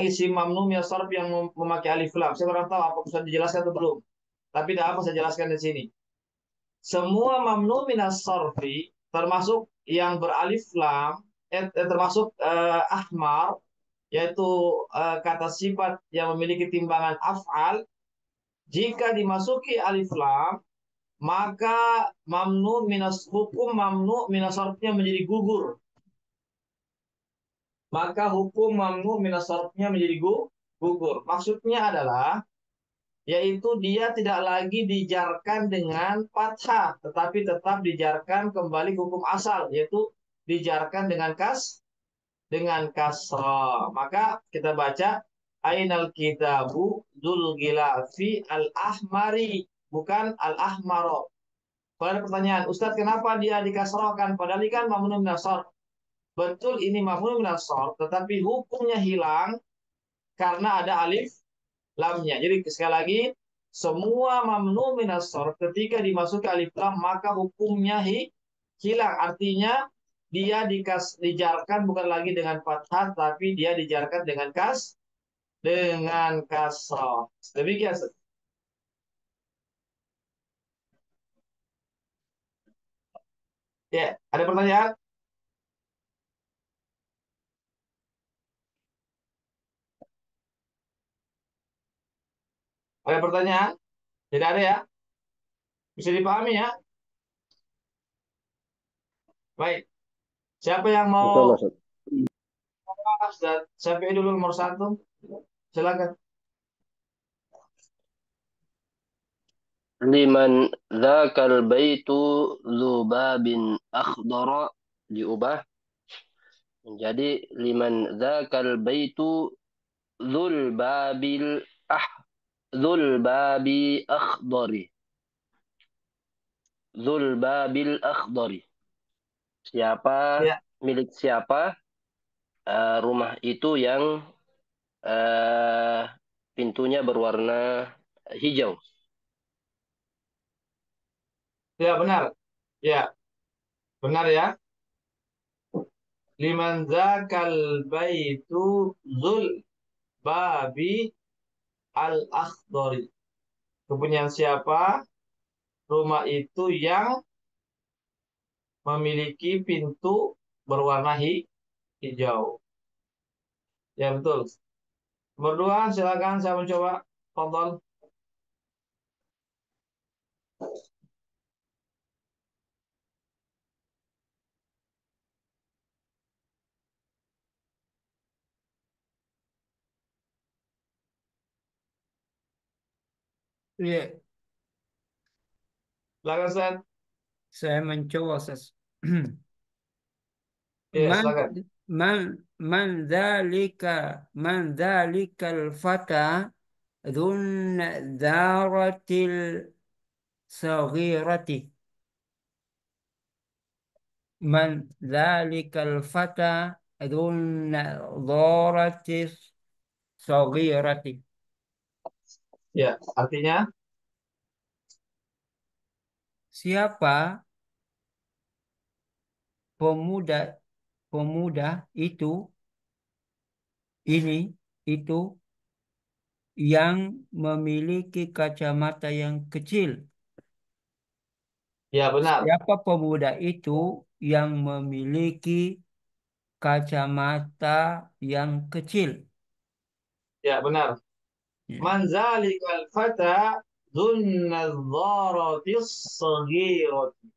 isi mamnu min sarf yang memakai alif lam. Saya kurang tahu apa bisa dijelaskan atau belum. Tapi tidak apa saya jelaskan di sini. Semua mamnu min sarfi termasuk yang beralif lam, termasuk ahmar, yaitu kata sifat yang memiliki timbangan af'al, jika dimasuki alif lam, maka hukum mamnu minas sarfnya menjadi gugur. Maka hukum mamnu minas sarfnya menjadi gugur. Maksudnya adalah yaitu dia tidak lagi dijarkan dengan fathah, tetapi tetap dijarkan kembali ke hukum asal, yaitu dijarkan dengan kasrah. Maka kita baca ainal kitabu dzul gilafi al ahmari, bukan al ahmaro. Kalau ada pertanyaan, Ustadz kenapa dia dikasrohkan? Padahal ini kan mamnu minas sarf. Betul ini mamnu minas sarf, tetapi hukumnya hilang karena ada alif lamnya. Jadi sekali lagi, semua mamnu minas sarf ketika dimasuki alif lam maka hukumnya hilang. Artinya dia dijarkan bukan lagi dengan fathah, tapi dia dijarkan dengan kasrah. Demikian. Ya, ada pertanyaan? Ada pertanyaan? Tidak ada ya? Bisa dipahami ya? Baik. Siapa yang
Betul,
mau
Ustaz.
bahas dan sampai dulu nomor 1? Silakan.
Liman dzakal baitu dzubabin akhdara diubah menjadi liman dzakal baitu dzul babil ah dzul babi akhdari. Dzul babil akhdari. Siapa
Ya,
milik siapa rumah itu yang eh, pintunya berwarna hijau.
ya benar. Ya, benar ya. Liman zakal baitu zul babi al akhdari. Kepunyaan siapa? Rumah itu yang memiliki pintu berwarna hijau. Ya betul. Nomor 2, silakan saya mencoba. Fadhal.
Ya,
Silakan Ustaz.
saya mencoba.
Iya,
Man
silakan.
man man dzalikal fata dzun dzaratil saghirati. Man dzalikal fata dzun dzaratis saghirati.
Ya, artinya
Siapa pemuda pemuda itu ini itu yang memiliki kacamata yang kecil?
ya benar.
Siapa pemuda itu yang memiliki kacamata yang kecil?
Ya, benar.
Ya.
Man zalikal fata dzunnadharatis saghirati.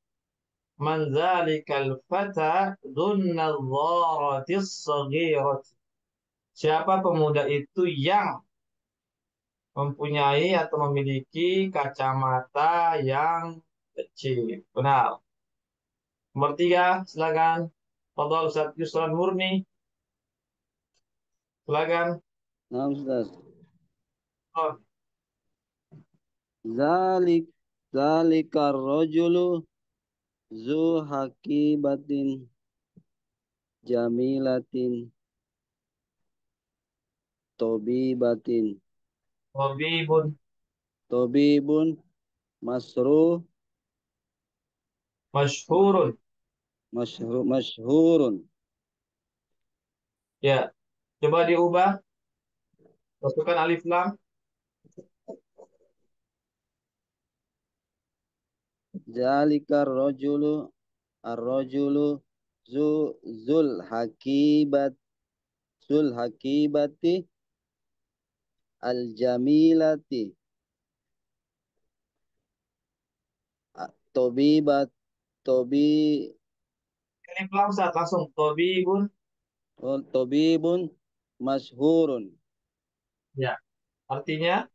Man zalikal fata dzunnadharatis saghirati. Siapa pemuda itu yang mempunyai atau memiliki kacamata yang kecil? Benar. Nomor tiga, silakan. Fadhal Ustaz Yusran Murni, silakan.
Nah, Ustaz.
Oh,
Zalik zalikar rajulu zu hakibatin jamilatin tobibatin
Habibun
tobibun masruh
masyhurun.
masyhurun.
Ya, coba diubah. Masukkan alif lam.
Zalikar rajulu ar-rajulu zu zul hakibat zul hakibati al-jamilati tobibat tobi
Alif lam saat langsung. Tabibun.
tobibun masyhurun.
Ya, artinya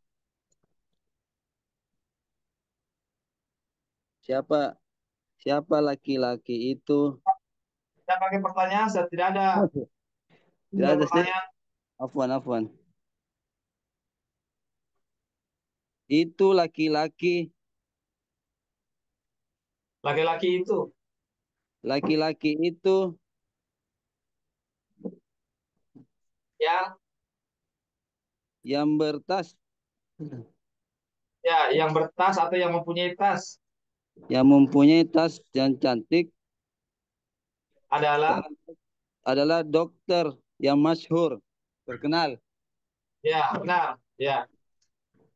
Siapa siapa laki-laki itu?
kita pakai pertanyaan. Saya tidak ada.
Tidak
Tidak
ada saya.
pertanyaan.
Afwan. Itu laki-laki
Laki-laki itu
laki-laki itu
yang
yang bertas
yang bertas atau yang mempunyai tas
yang mempunyai tas yang cantik
adalah
adalah dokter yang masyhur terkenal.
ya benar. Ya.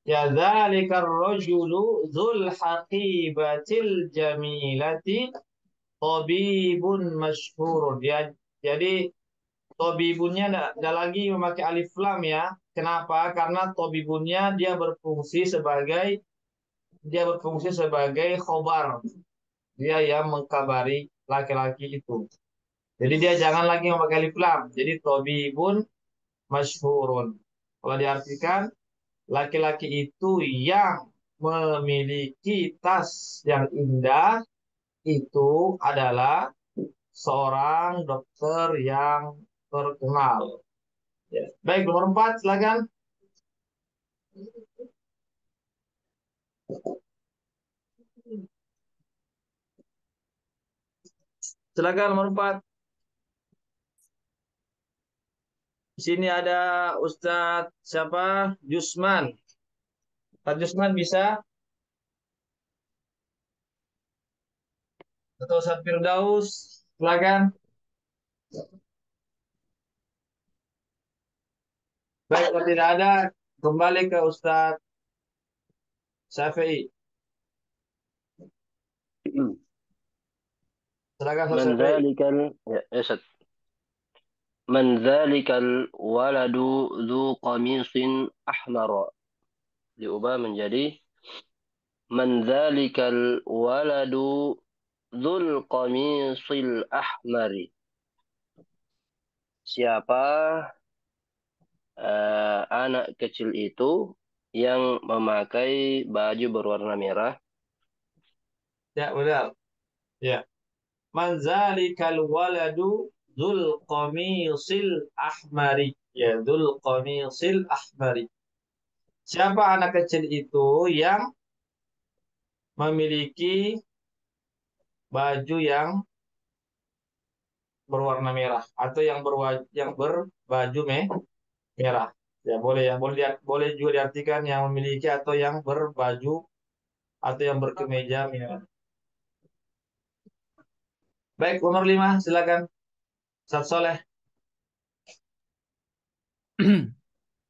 Ya dzalikar rajulu dzul haqibatil jamilati tabibun masyhurun. Ya, jadi tobibunnya tidak lagi memakai alif lam ya. Kenapa? Karena tobibunnya dia berfungsi sebagai khobar. Dia yang mengkabari laki-laki itu. Jadi dia jangan lagi memakai alif lam. Jadi tobibun masyhurun. Kalau diartikan laki-laki itu yang memiliki tas yang indah itu adalah seorang dokter yang terkenal. Ya. Baik, nomor 4, silakan. Silakan nomor 4. Di sini ada Ustadz siapa? Jusman. Ustadz Jusman bisa? Atau Ustadz Firdaus? Silakan. Baik, kalau tidak ada, kembali ke Ustadz Syafi'i. Silakan Ustadz
Man
Syafi'i.
dzalikal ya, Ustaz. Man dzalikal waladu dzu qamisin ahmar. Diubah menjadi man dzalikal waladu dzul qamisil ahmari. Siapa anak kecil itu yang memakai baju berwarna merah.
Ya, benar. Ya. Man zalikal waladu dzul qamisil ahmari. Ya, dzul qamisil ahmari. Siapa anak kecil itu yang memiliki baju yang berwarna merah atau yang berbaju merah. Ya, boleh juga diartikan yang memiliki atau yang berbaju atau yang berkemeja merah. Baik, nomor 5 silakan. Ustaz Soleh.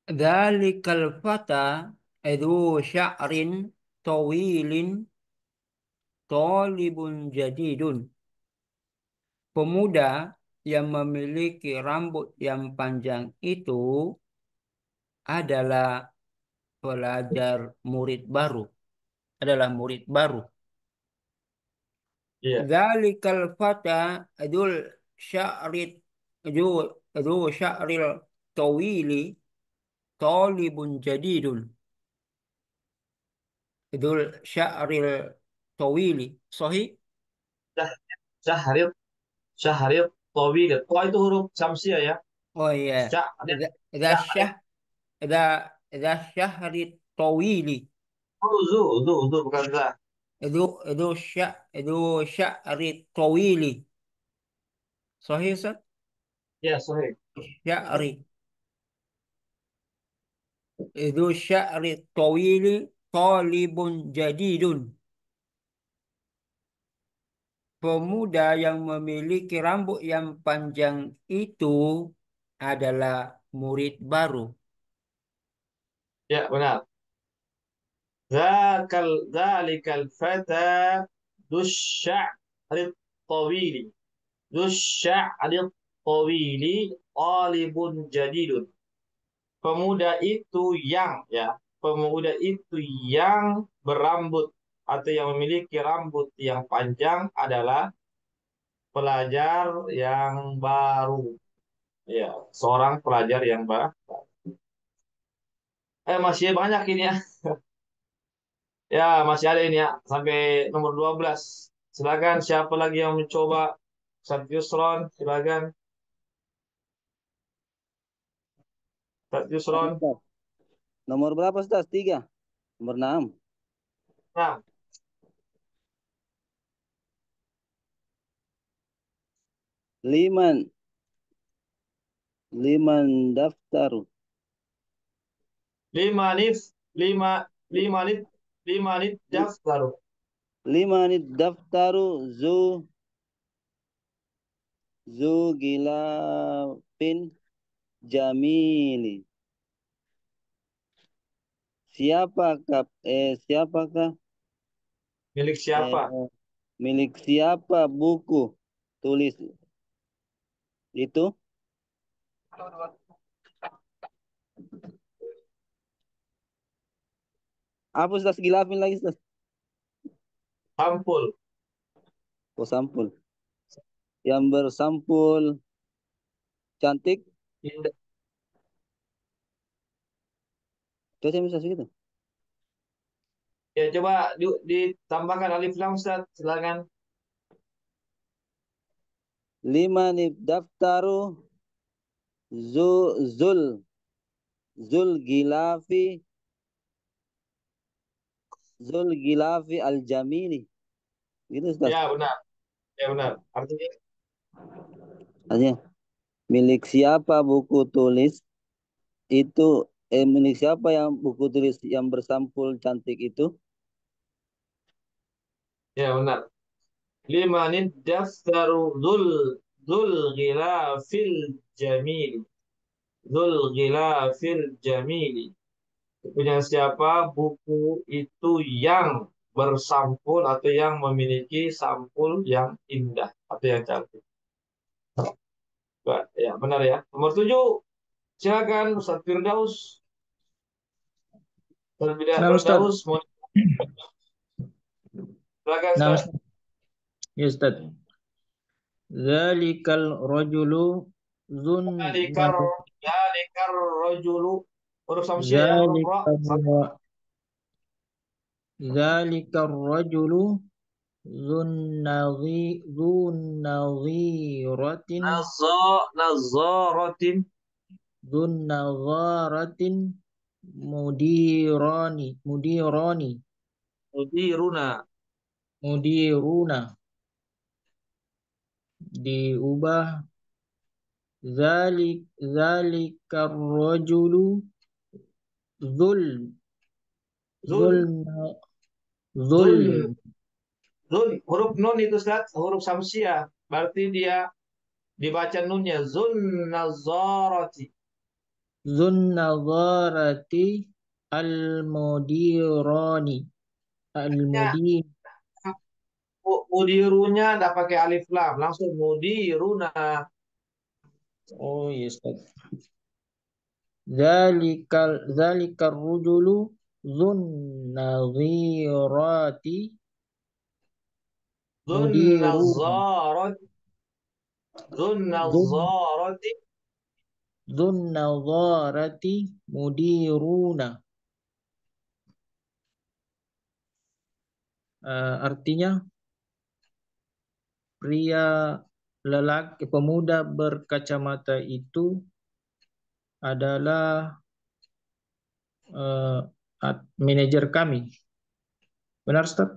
Dzalikal fata idzu sya'rin tawilin talibun jadidun. Pemuda yang memiliki rambut yang panjang itu adalah pelajar murid baru, adalah murid baru.
Iya.
Dzalikal fata dzul sya'rit dzu dzu sya'ril tawili talibun jadidun. Dzul sya'ril tawili. Sahih?
Syah- Syahrir, Syahrir Tawil. Tua itu huruf samsiah ya.
Oh iya.
Syahrir,
Idza idza
Syahrir.
syah idza idza syahrit tawili.
Zu, bukan za.
Idzu sya'rit tawili. Sahih Ustaz?
Ya, sahih.
Sya'ri. Idzu sya'rit tawili talibun jadidun. Pemuda yang memiliki rambut yang panjang itu adalah murid baru.
Ya, benar. Zalikal fata dusya'rit tawili. Dusya'rit tawili talibun jadidun. Pemuda itu pemuda itu yang berambut atau yang memiliki rambut yang panjang adalah pelajar yang baru. Ya, seorang pelajar yang baru. Masih banyak ini ya. Ya, masih ada ini ya sampai nomor 12. Silakan siapa lagi yang mencoba? Ustaz Yusron, silakan. Ustaz
Nah,
Yusron.
Ustaz. Nomor berapa Ustaz? 3. Nomor 6.
Nah,
Liman. Liman daftaru.
lima nif, lima, lima nif, lima nif daftaru.
Liman daftaru zu gilafin jamili. Siapakah
Milik
eh,
siapa?
milik siapa buku tulis itu? Apa Ustaz gilafin lagi Ustaz?
Sampul.
Oh, sampul. Yang bersampul cantik.
Indah.
Coba bisa segitu.
Ya, coba ditambahkan alif lam Ustaz. Silakan.
Liman daftaru zu zul zul gilafi zul gilafi al jamili. Gitu Ustaz.
Ya, benar. Ya, benar. Artinya
Artinya milik siapa buku tulis itu milik siapa yang buku tulis yang bersampul cantik itu?
ya, benar. Limanid daftaru dzul ghilafil jamili. Dzul ghilafil jamili. Punya siapa buku itu yang bersampul atau yang memiliki sampul yang indah atau yang cantik. Ya, benar ya. Nomor 7, silakan Ustaz Firdaus.
Nah, Ustaz.
Firdaus, silakan
Nah,
Ustaz.
Ustaz. Ya, Ustaz. Zalikal rajulu zun
Dalikar rajulu Huruf samsiah ya, huruf
ذلك
ra.
ذلك الرجل ذو النظيرة
Nazaratin.
ذو النظارة مديران
Mudiruna.
مديرون diubah ذلك الرجل ذو ذو
Zul.
ذو
Zul. Zul. Huruf nun itu Ustaz, huruf samsiah. Berarti dia dibaca nunnya. Zun nazarati.
ذو النظارة المديران
Ya,
المدير
mudirunya nggak pakai alif lam, langsung mudiruna.
oh yes ذلك الرجل ذو النظيرات
Zun
مديرون
nazarati. Zun
ذو
nazarati.
ذو النظارة مديرون artinya pria lelaki pemuda berkacamata itu adalah manajer kami. Benar, Ustaz?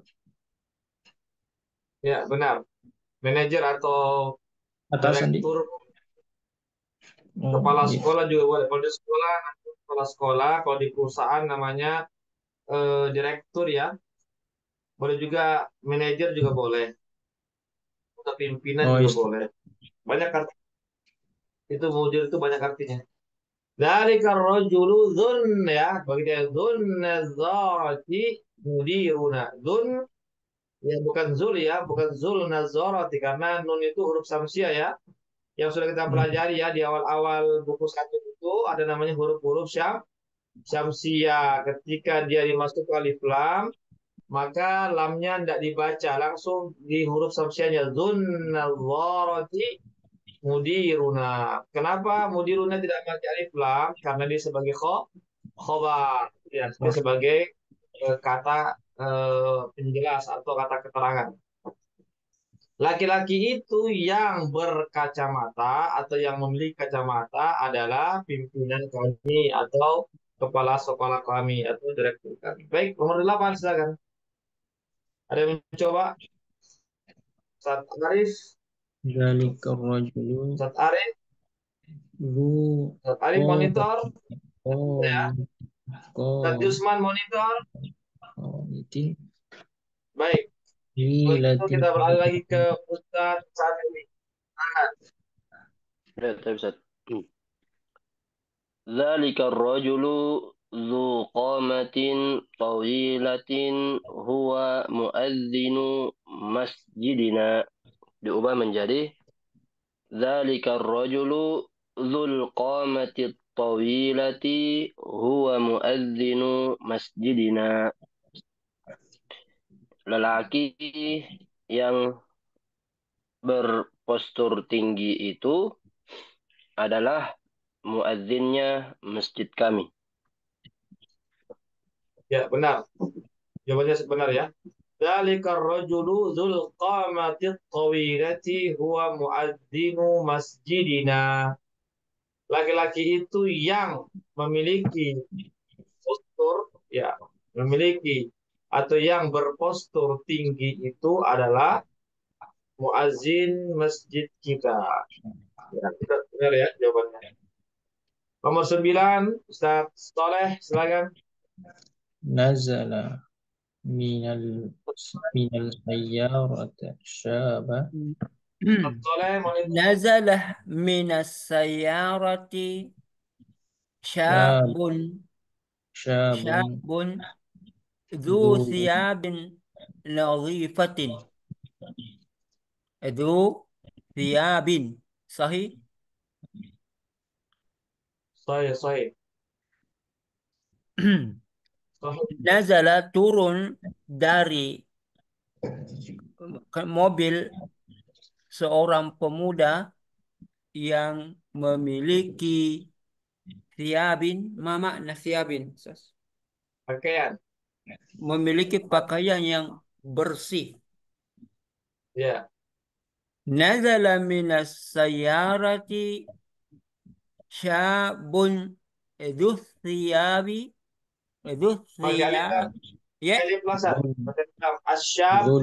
Ya, benar. Manajer atau
Atasan di.
direktur,
Oh,
kepala
iya.
sekolah juga boleh. Kalau di sekolah, kepala sekolah. Kalau di perusahaan namanya direktur ya. Boleh juga manajer juga boleh. Atau pimpinan
Oh,
juga
iya.
boleh. Banyak arti. Itu mudir itu banyak artinya. Dzalika rajulu dzun ya, bagi dia dzun nazarati mudiruna. Dzun ya bukan zul ya, bukan zul nazarati karena nun itu huruf samsiah ya. Yang sudah kita pelajari ya di awal-awal buku satu itu ada namanya huruf-huruf syamsiah. Ketika dia dimasuk alif lam, maka lamnya tidak dibaca, langsung di huruf samsiahnya dzun nazarati mudiruna. Kenapa mudiruna tidak pakai alif lam? Karena dia sebagai khobar, ya, dia sebagai kata penjelas atau kata keterangan. Laki-laki itu yang berkacamata atau yang memiliki kacamata adalah pimpinan kami atau kepala sekolah kami atau direktur kami. Baik, nomor 8 silakan. Ada yang mencoba? Ustaz Arif,
Dzalika rajulu
Ustaz Arif,
dzu
Ustaz Arif monitor, ya. Ustaz
qamatin
Yusman monitor.
qamatin
Baik, begitu
hilatin
kita beralih lagi ke Ustaz Safri.
Ya, tapi Ustaz. ذلك الرجل ذو قامة طويلة هو مؤذن مسجدنا. Diubah menjadi ذلك الرجل ذو القامة الطويلة هو مؤذن مسجدنا. Lelaki yang berpostur tinggi itu adalah muadzinnya masjid kami.
Ya, benar. Jawabannya benar ya. Dzalika ar-rajulu dzul qamati tawilati huwa muadzinu masjidina. Laki-laki itu yang memiliki postur ya, memiliki atau yang berpostur tinggi itu adalah muadzin masjid kita. Ya, benar ya jawabannya. Nomor 9, Ustaz Soleh, silakan.
nazala minal sayyarati syaba
Ustaz Soleh, monitor.
نزل من السيارة
syab
شاب
syabun
شاب ذو
dzu
ثياب نظيفة ذو ثياب صحيح
Sahih, sahih. Sahih.
نزل turun dari mobil seorang pemuda yang memiliki Thiyabin, ma makna thiyabin?
Pakaian.
Memiliki pakaian yang bersih.
Ya.
Nazala minas sayyarati syabun idhu thiyabi idhu
Pakai alif lam.
thiyab. Ya,
Alif lam, Ustaz.
Zul
Pakai alif lam.
Zul
Asyabu.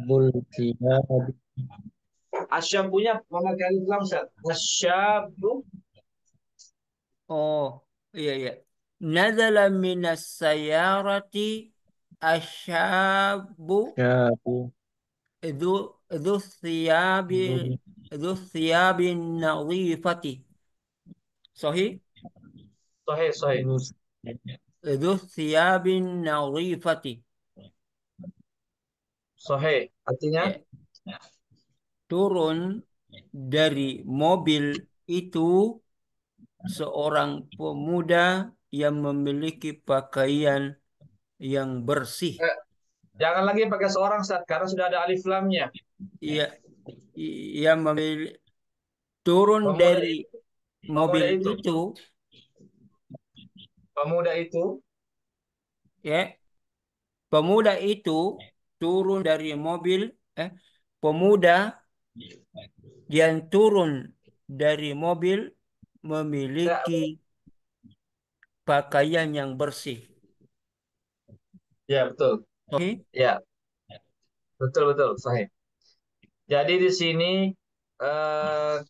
Zul Tiyabi.
Asyabunya memakai alif lam, Ustaz. Asyabu.
oh iya iya. Nazala minas sayyarati asyabu
Syabu.
idhu idhu thiyabi
Zul
idhu thiyabin nadhifati. Sahih?
Sahih, sahih.
Zul
Idhu thiyabin nadhifati.
Sahih. Artinya?
Ya, turun dari mobil itu seorang pemuda yang memiliki pakaian yang bersih.
Eh, jangan lagi pakai seorang, Ustaz, karena sudah ada alif lamnya.
Ia, yang turun
Pemuda
dari
itu.
mobil
Pemuda itu.
itu,
Pemuda itu.
ya, pemuda itu turun dari mobil, pemuda yang turun dari mobil
Ya,
memiliki pakaian yang bersih.
ya betul.
Oke?
Ya, betul, betul. Sahih. Jadi di sini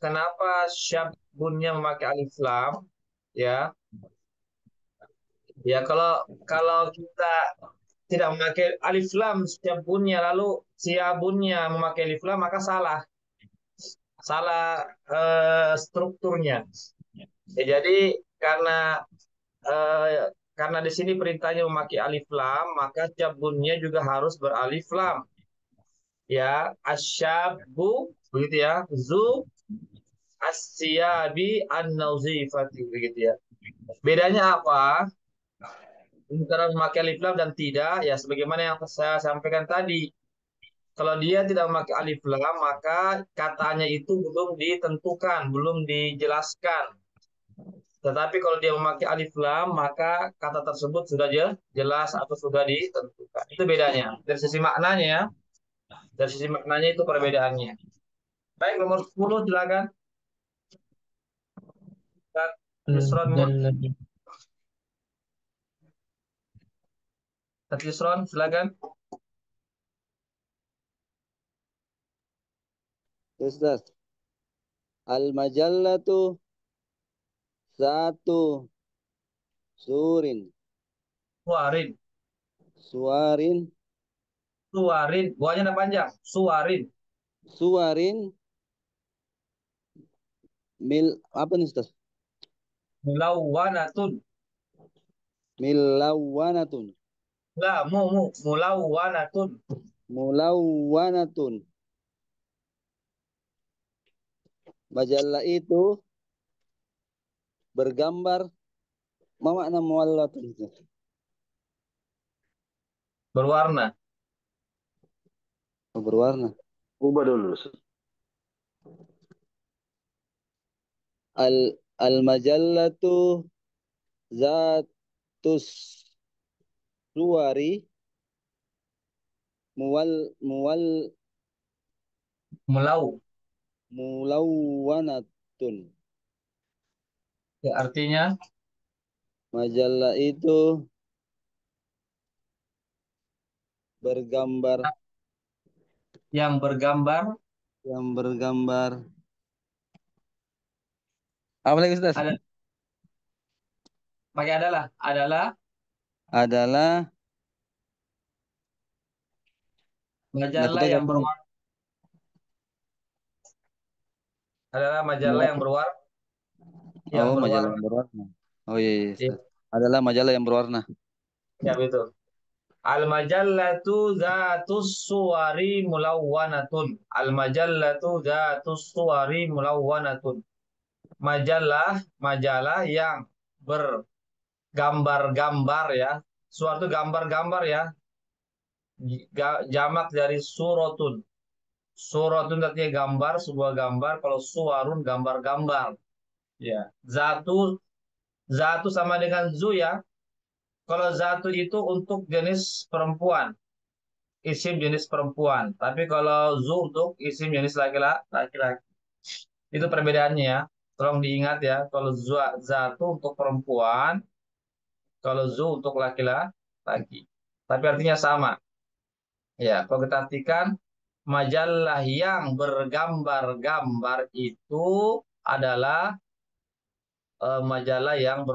kenapa syabunnya memakai alif lam? Ya, ya kalau kita tidak memakai alif lam syabunnya lalu siabunnya memakai alif lam maka salah, salah strukturnya. Ya, jadi karena di sini perintahnya memakai alif lam maka syabunnya juga harus beralif lam. Ya, asyabu begitu ya. Zu asyabi an-nazifati begitu ya. Bedanya apa? Antara memakai alif lam dan tidak, ya sebagaimana yang saya sampaikan tadi. Kalau dia tidak memakai alif lam, maka katanya itu belum ditentukan, belum dijelaskan. Tetapi kalau dia memakai alif lam, maka kata tersebut sudah jelas atau sudah ditentukan. Itu bedanya. Dari sisi maknanya ya. Dari sisi maknanya itu perbedaannya. Baik, nomor 10 silakan. Yusron,
Al-Mujallad.
Yusron, silakan.
Ustaz. Al-majallatu satu surin.
Suarin.
Suarin.
Suarin. Buahnya ada panjang. Suarin.
Suarin. Mil. Apa nih Ustaz?
Mulawwanatun.
Milawwanatun.
La, mulawwanatun.
Mulawwanatun. Majalah itu bergambar. Ma makna muwallatun itu?
Berwarna.
Oh, berwarna.
Ubah dulu.
Al majallatu zatus suwari muwal muwal
Mulau.
mulawwanatun.
Ya, artinya
Majalah itu bergambar
yang bergambar
apa lagi Ustaz?
ada pakai adalah
Adalah
majalah yang berwarna majalah yang berwarna
Oh, majalah yang berwarna. Oh iya, iya
Ya,
Ustaz. Adalah majalah yang berwarna.
ya betul. Al majallatu zatus suwari mulawwanatun. Al majallatu zatus suwari mulawwanatun. Majalah yang bergambar-gambar ya. Suatu gambar-gambar ya. Jamak dari surotun. Surotun artinya gambar, sebuah gambar. Kalau suwarun gambar-gambar. Ya, zatu, zatu sama dengan zu ya. Kalau zatu itu untuk jenis perempuan, isim jenis perempuan. Tapi kalau zu untuk isim jenis laki-laki. Itu perbedaannya ya. Tolong diingat ya. Kalau zatu untuk perempuan, kalau zu untuk laki-laki. Tapi artinya sama. Ya, kalau kita artikan majalah yang bergambar-gambar itu adalah majalah yang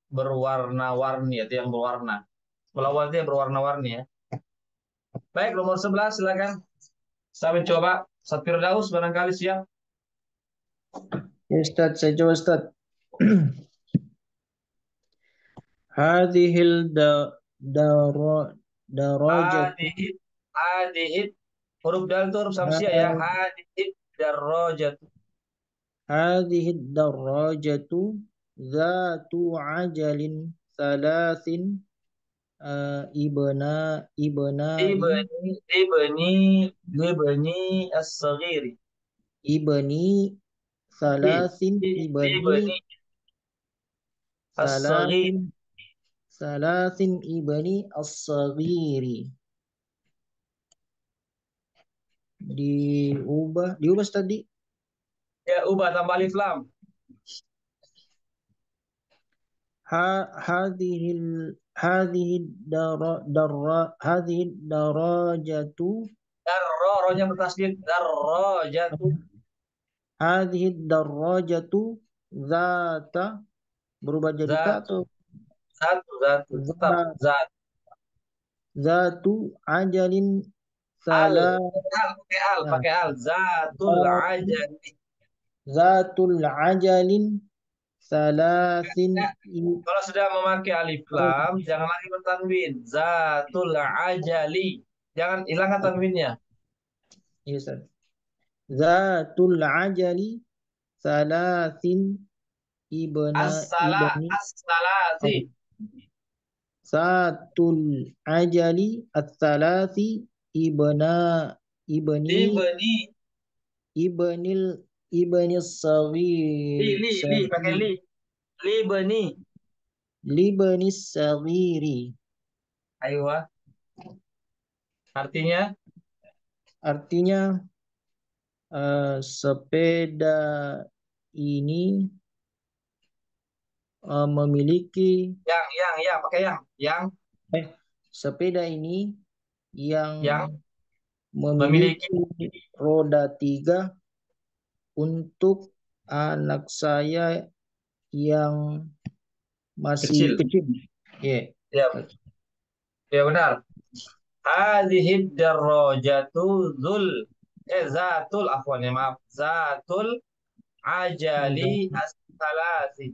berwarna-warni, itu yang berwarna. Melawan itu yang berwarna-warni ya. Baik, nomor 11 silakan. Saya mencoba. Ustaz Firdaus barangkali siap.
Ya Ustaz, saya coba Ustaz. Hadhil darajatu
Hadihid, hadihid. Huruf dal itu huruf samsiah ya. Hadihid darajat.
hadhil darajatu zatu ajalin salasin ibnai
Ibni, ibni, ibni as-saghiri.
ibni
I-
salasin ibni
Ibni as-saghiri.
salasin salasin ibni as-saghiri diubah tadi
Ya, ubah tambah alif lam.
hadhil hadhil darajatu
Darro, rohnya bertasdid. Darrojatu.
hadhil darajatu zata berubah jadi ta
Zat,
atau
zatu. Tetap.
za-
Zat.
zatu ajalin
Al.
salah
Pakai al. Pakai al. Zatul
zatu
ajal.
zatul ajalin salasin
Ya, kalau sudah memakai alif lam, jangan lagi bertanwin. Zatul ajali. Jangan hilangkan tanwinnya.
Iya, Ustaz. Zatul ajali salasin ibni
As-salasi.
Zatul ajali as-salasi ibna ibni
Ibni.
ibnil ibni
Li. Pakai li. Libni.
libni sagiri.
Ayo. Artinya,
Artinya sepeda ini memiliki
yang. Pakai yang.
sepeda ini yang
Yang memiliki.
memiliki roda 3 untuk anak saya yang masih
Kecil.
kecil. Ya.
Ya, ya benar. Hadhihi darajatu zatul afwan ya maaf. Zatul ajali as-salasi.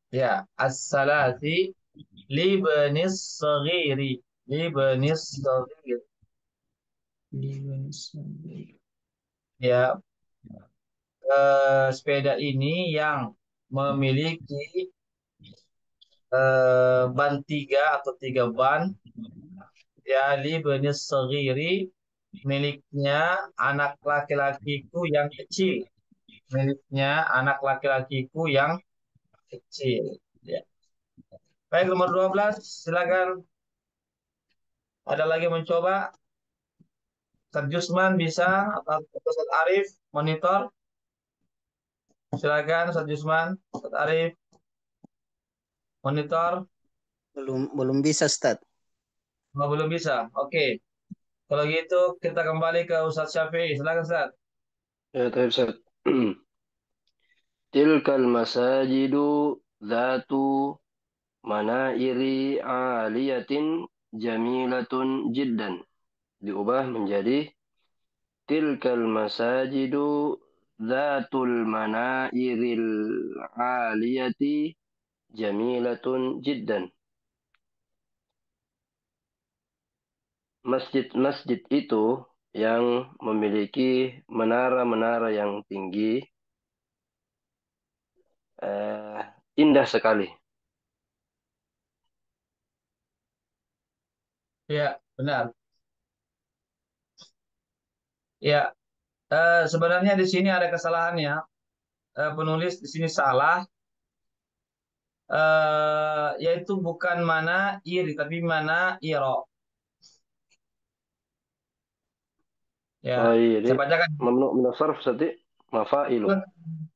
Ya, as-salasi libanis saghiri. Libanis saghir. Ya, sepeda ini yang memiliki ban 3 atau 3 ban ya libanis saghiri miliknya anak laki-lakiku yang kecil. Miliknya anak laki-lakiku yang kecil. Ya. Baik, nomor 12, silakan. Ada lagi mencoba? Ustaz Jusman bisa atau Ustaz Arif monitor? Silakan Ustaz Jusman, Ustaz Arif monitor.
Belum bisa, Ustaz.
Oh, belum bisa. Oke. Kalau gitu kita kembali ke Ustaz Syafi'i. Silakan Ustaz.
Ya, taib Ustaz. Tilkal masajidu zatu manairi aliyatin jamilatun jiddan. Diubah menjadi tilkal masajidu zatul manairil aliyati jamilatun jiddan. Masjid-masjid itu yang memiliki menara-menara yang tinggi indah sekali.
Ya, benar. Ya, sebenarnya di sini ada kesalahannya. penulis di sini salah, yaitu bukan mana iri tapi mana iro. Ya,
Oh iya,
saya
jadi
bacakan.
mamnu min as-sarf Ustaz. Mafailu.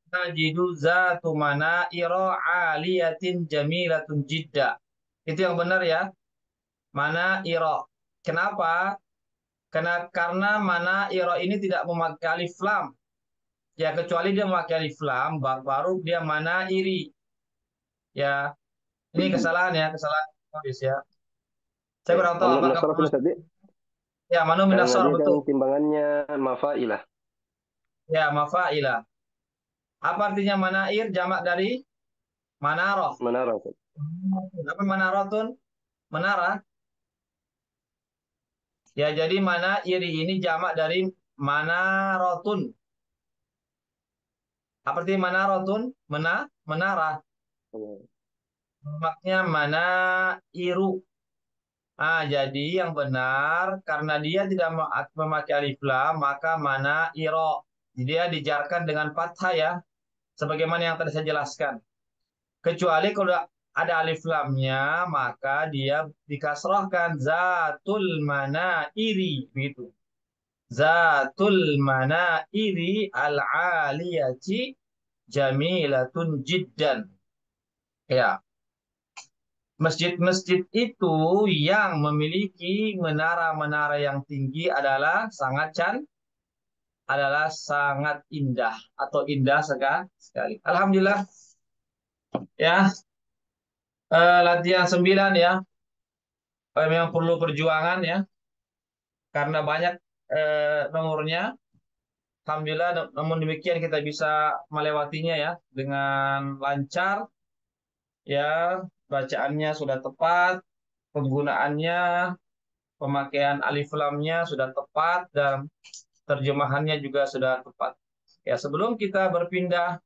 Tajidu zatu mana iro aliyatin jamilatun jidda. Itu yang benar ya. Mana iro. Kenapa? Karena mana iro ini tidak memakai alif lam. Ya, kecuali dia memakai alif lam, baru dia mana iri. Ya, ini kesalahan ya, kesalahan tulis ya. Saya
Ya,
kurang tahu
mamnu min
apakah
as-sarf ini
penulis
Ustaz.
ya manu
Karena
minasor
dia kan
betul.
timbangannya mafailah.
Ya, mafailah. Apa artinya manair? Jamak dari manaroh.
Menara Ustaz.
Apa manarotun? Menara. Ya, jadi mana iri ini jamak dari manarotun. Apa artinya manarotun? Menara.
Oh,
Maknya mana iru. Jadi yang benar karena dia tidak memakai alif lam, maka mana iro. Dia dijarkan dengan fathah ya, sebagaimana yang tadi saya jelaskan. Kecuali kalau ada alif lamnya, maka dia dikasrahkan zatul mana iri begitu. Zatul mana iri al-aliyati jamilatun jiddan. Ya, masjid-masjid itu yang memiliki menara-menara yang tinggi adalah sangat indah atau indah sekali. Alhamdulillah ya, latihan 9 ya. Memang perlu perjuangan ya karena banyak nomornya. Alhamdulillah, namun demikian kita bisa melewatinya ya dengan lancar ya, bacaannya sudah tepat, penggunaannya, pemakaian alif lamnya sudah tepat dan terjemahannya juga sudah tepat. Ya, sebelum kita berpindah,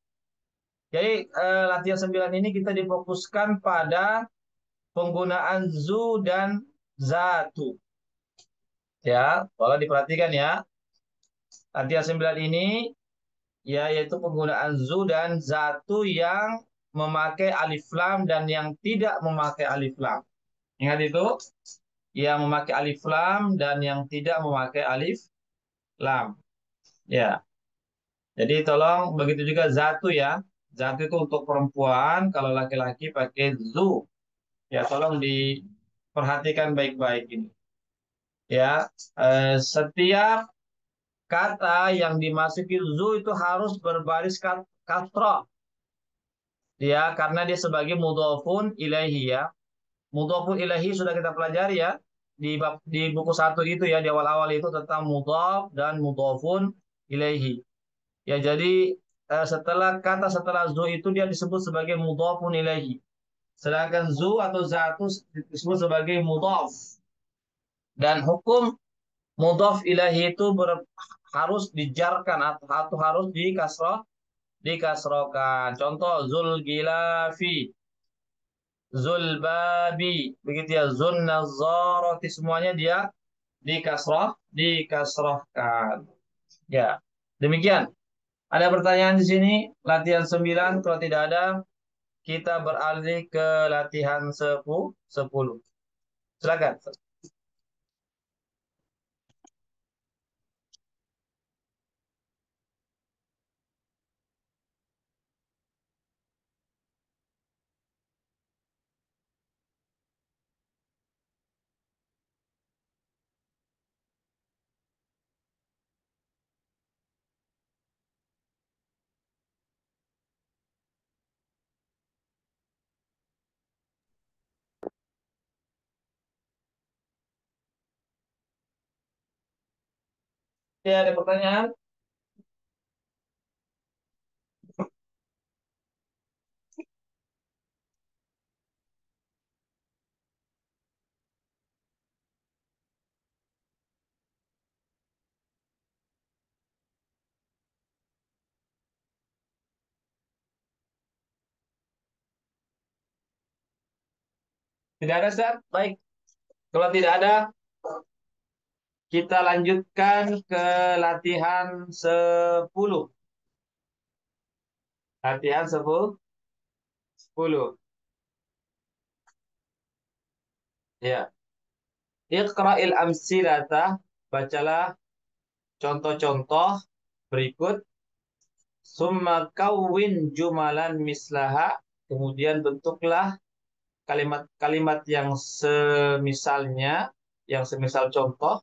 jadi latihan 9 ini kita difokuskan pada penggunaan zu dan zatu. Ya, tolong diperhatikan ya. Latihan 9 ini ya, yaitu penggunaan zu dan zatu yang memakai alif lam dan yang tidak memakai alif lam. Ingat itu, yang memakai alif lam dan yang tidak memakai alif lam. Ya, jadi tolong begitu juga zatu ya. Zatu itu untuk perempuan, kalau laki-laki pakai zu. Ya, tolong diperhatikan baik-baik ini. Ya, setiap kata yang dimasuki zu itu harus berbaris kasrah. Ya, karena dia sebagai mudhofun ilaihi ya. Mudhofun ilaihi sudah kita pelajari ya di buku 1 itu ya, di awal-awal itu tentang mudhaf dan mudhofun ilaihi. Ya, jadi setelah zu itu dia disebut sebagai mudhofun ilaihi. Sedangkan zu atau zatu disebut sebagai mudhaf. Dan hukum mudhaf ilaihi itu harus dijarkan atau harus dikasrohkan. Contoh zul gilafi, Zulbabi, begitu ya, Zunnazarati, semuanya dia dikasrohkan. Ya, demikian. Ada pertanyaan di sini, latihan 9, kalau tidak ada, kita beralih ke latihan 10. Silakan. Ya, ada pertanyaan? Tidak ada, Ustaz? Baik. Kalau tidak ada, kita lanjutkan ke latihan 10. Latihan 10. Ya. Iqra'il amsilata. Bacalah contoh-contoh berikut. Summa kawwin jumalan mislaha. Kemudian bentuklah kalimat-kalimat yang semisalnya, yang semisal contoh.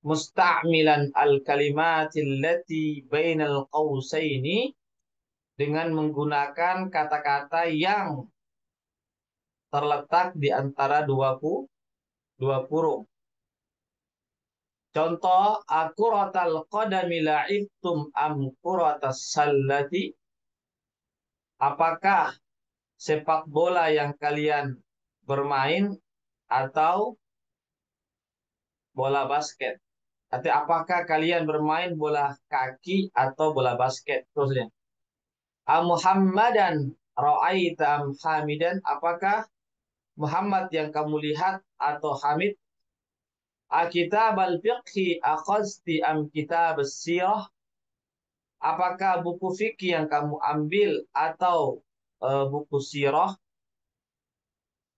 Musta'milan al-kalimatil lati bainal qausaini, dengan menggunakan kata-kata yang terletak di antara dua kurung. Contoh, akuratal qadami la'ibtum am kuratas sallati. Apakah sepak bola yang kalian bermain atau bola basket? Arti apakah kalian bermain bola kaki atau bola basket? Terusnya. Muhammadan ra'aita am hamidan. Apakah Muhammad yang kamu lihat atau Hamid? Kitab al-fiqhi akhazti am kitab as-sirah. Apakah buku fikih yang kamu ambil atau buku sirah?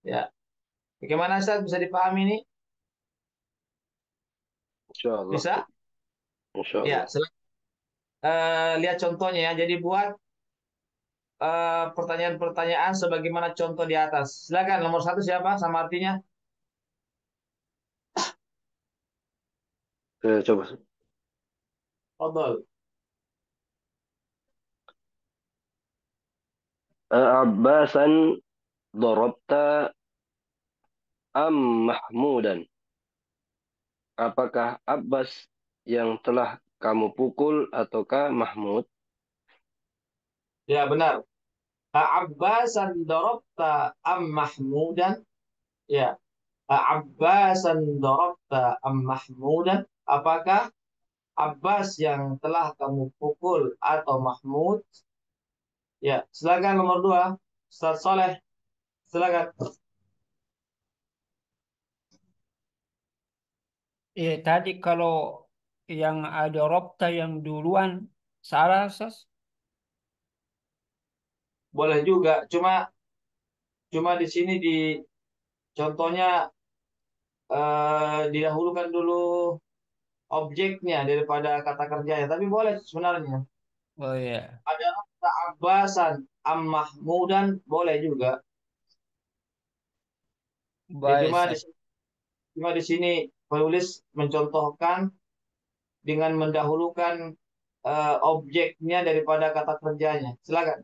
Ya. Bagaimana Ustaz, bisa dipahami ini?
Insyaallah.
Bisa? Ya,
Insyaallah.
lihat contohnya ya. Jadi buat pertanyaan-pertanyaan sebagaimana contoh di atas. Silakan nomor 1 siapa sama artinya?
Coba.
Fadhal.
Abbasan darabta am Mahmudan. Apakah Abbas yang telah kamu pukul ataukah Mahmud?
Ya, benar. Abbasan darabta am Mahmudan? Ya. Abbasan darabta am Mahmudan? Apakah Abbas yang telah kamu pukul atau Mahmud? Ya, silakan nomor 2. Ustaz Soleh, silakan.
Tadi kalau yang ada Robta yang duluan salah, Sas?
Boleh juga, cuma cuma di sini di contohnya didahulukan dulu objeknya daripada kata kerjanya. Tapi boleh sebenarnya.
Oh ya,
Ada kata Abbasan am Mahmudan, boleh juga. Ya,
baik, Sas.
cuma di sini penulis mencontohkan dengan mendahulukan objeknya daripada kata kerjanya. Silakan.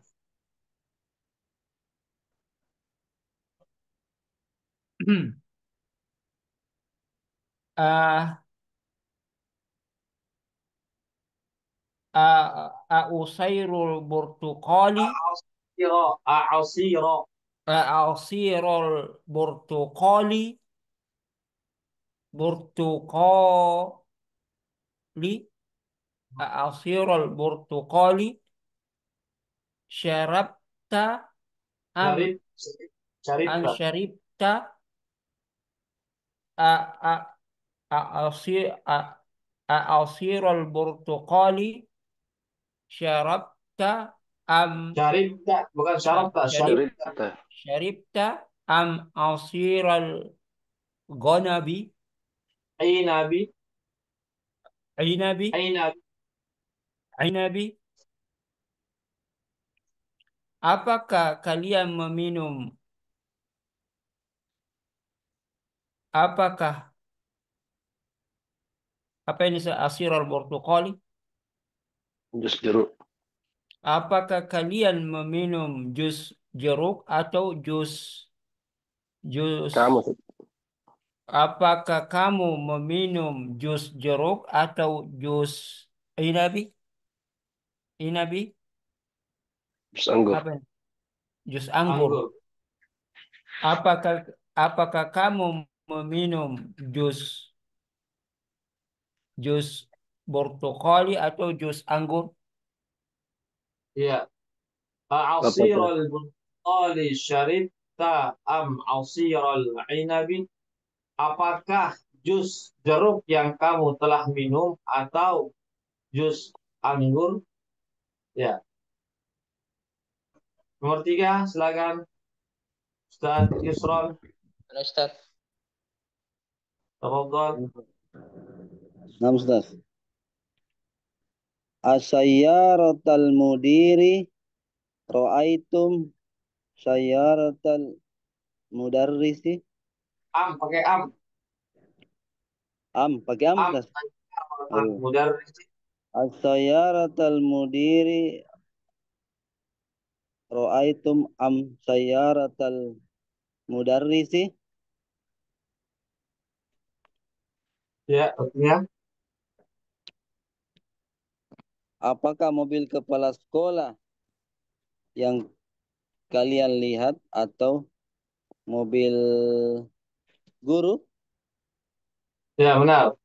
Ah, Usairul Burtuqali,
A'asiro.
Asirul Burtuqali, Burtuqali, Asirul Burtuqali, Syarabta am
Syarib.
an
Syaribta.
syaribta a a a asir a asirul Burtuqali, Syarabta am
Syaribta. Bukan syarabta.
syarib
Syaribta.
Cerita.
syaribta am asiral ghanabi,
Ainabi.
inabi,
Ainabi.
inabi. Apakah kalian meminum? Apakah apa ini asiral Burtuqali?
Jus jeruk.
Apakah kalian meminum jus jeruk atau jus?
Kamu.
Apakah kamu meminum jus jeruk atau jus inabi? Inabi?
Jus anggur.
Apa ini? Jus anggur.
Anggur.
Apakah apakah kamu meminum jus Burtuqali atau jus anggur?
Ya.
Apa tuh?
A'asirul burqali syaribta am asirul inabi. Apakah jus jeruk yang kamu telah minum atau jus anggur? Ya. Nomor 3, silakan Ustaz Yusron.
Mana Ustaz?
Tafadhol.
Nah, Ustaz. Asyayaratal mudiri ra'aitum syayaratal mudarrisi.
Pakai am.
Pakai
Am.
Ustaz. Oh.
Mudarris.
Asyayaratal mudiri ra'aitum syayaratal mudarrisi.
Ya, artinya.
Apakah mobil kepala sekolah yang kalian lihat atau mobil guru?
Ya, benar.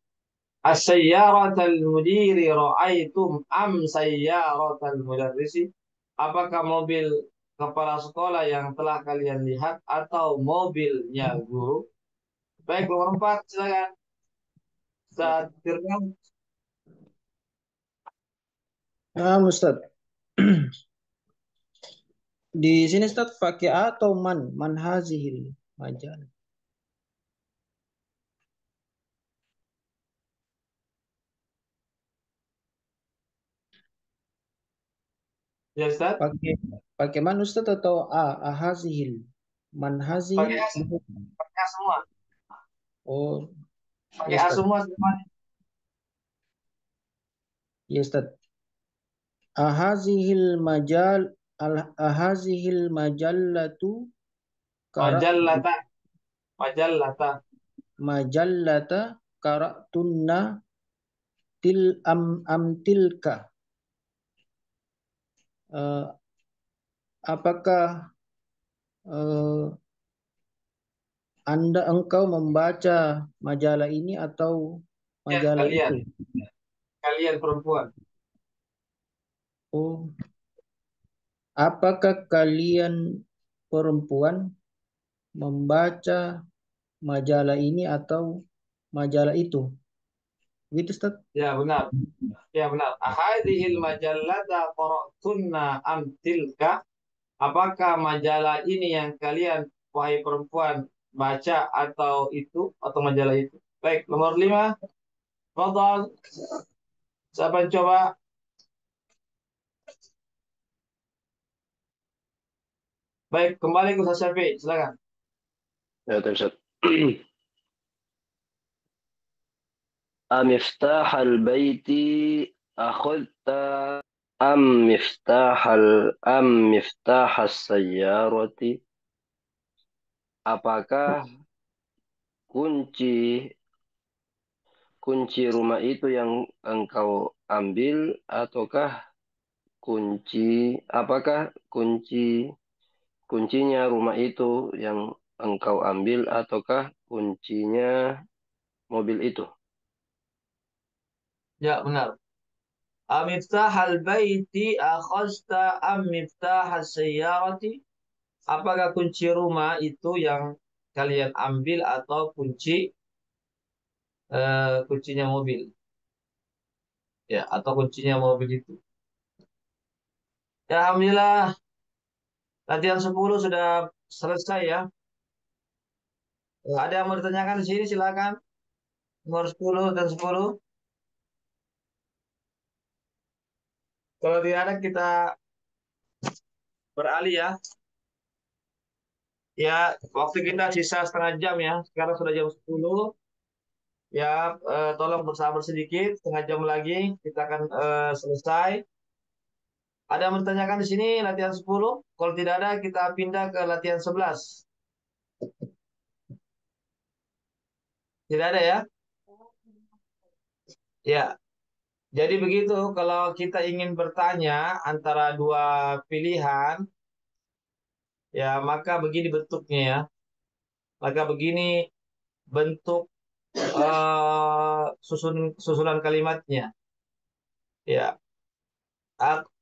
As-sayyaratal mudiri ra'aitum am sayyaratal mudarrisi? Apakah mobil kepala sekolah yang telah kalian lihat atau mobilnya guru? Baik, nomor 4, silakan. Ustaz Firman.
Nah, Ustaz. Di sini Ustaz pakai A atau man hazihil majal.
Ya, Ustaz.
Pakai man Ustaz atau ahazihil. Man hazihil.
Pakai A, pakai A semua.
Oh,
Pakai
ya
A
Ustaz.
semua semuanya.
Ya Ustaz. Ahazihil majal ahazihil majallatu
Majallata. Majallata.
majallata karatunna tilka. Apakah engkau membaca majalah ini atau
Ya,
majalah
kalian.
itu?
Kalian perempuan.
Oh, apakah kalian perempuan membaca majalah ini atau majalah itu? Gitu, Ustaz?
Ya, benar. Ya, benar. Ahadihil majallata qara'tunna am tilka? Apakah majalah ini yang kalian, wahai perempuan, baca atau itu, atau majalah itu? Baik, nomor 5. Fadal. Siapa yang coba? Baik, kembali ke Ustaz Syafi'i. Silakan.
Ya, Ustaz. أمفتاح البيت أخذت أم مفتاح السيارة. Apakah kunci rumah itu yang engkau ambil ataukah apakah kuncinya rumah itu yang engkau ambil ataukah kuncinya mobil itu?
Ya, benar. Amiftahal baiti akhazta am miftahas sayyarati? Apakah kunci rumah itu yang kalian ambil atau kuncinya mobil? Ya, atau kuncinya mobil itu. Ya, alhamdulillah latihan 10 sudah selesai ya. Ada yang mau ditanyakan di sini silakan. Nomor 10 dan 10. Kalau tidak ada kita beralih ya. Ya, waktu kita sisa setengah jam ya. Sekarang sudah jam 10. Ya, tolong bersabar sedikit. Setengah jam lagi kita akan selesai. Ada yang bertanyakan di sini latihan 10? Kalau tidak ada, kita pindah ke latihan 11. Tidak ada ya? Ya, jadi begitu. Kalau kita ingin bertanya antara dua pilihan, ya maka begini bentuknya ya. Maka begini bentuk susunan kalimatnya. Ya,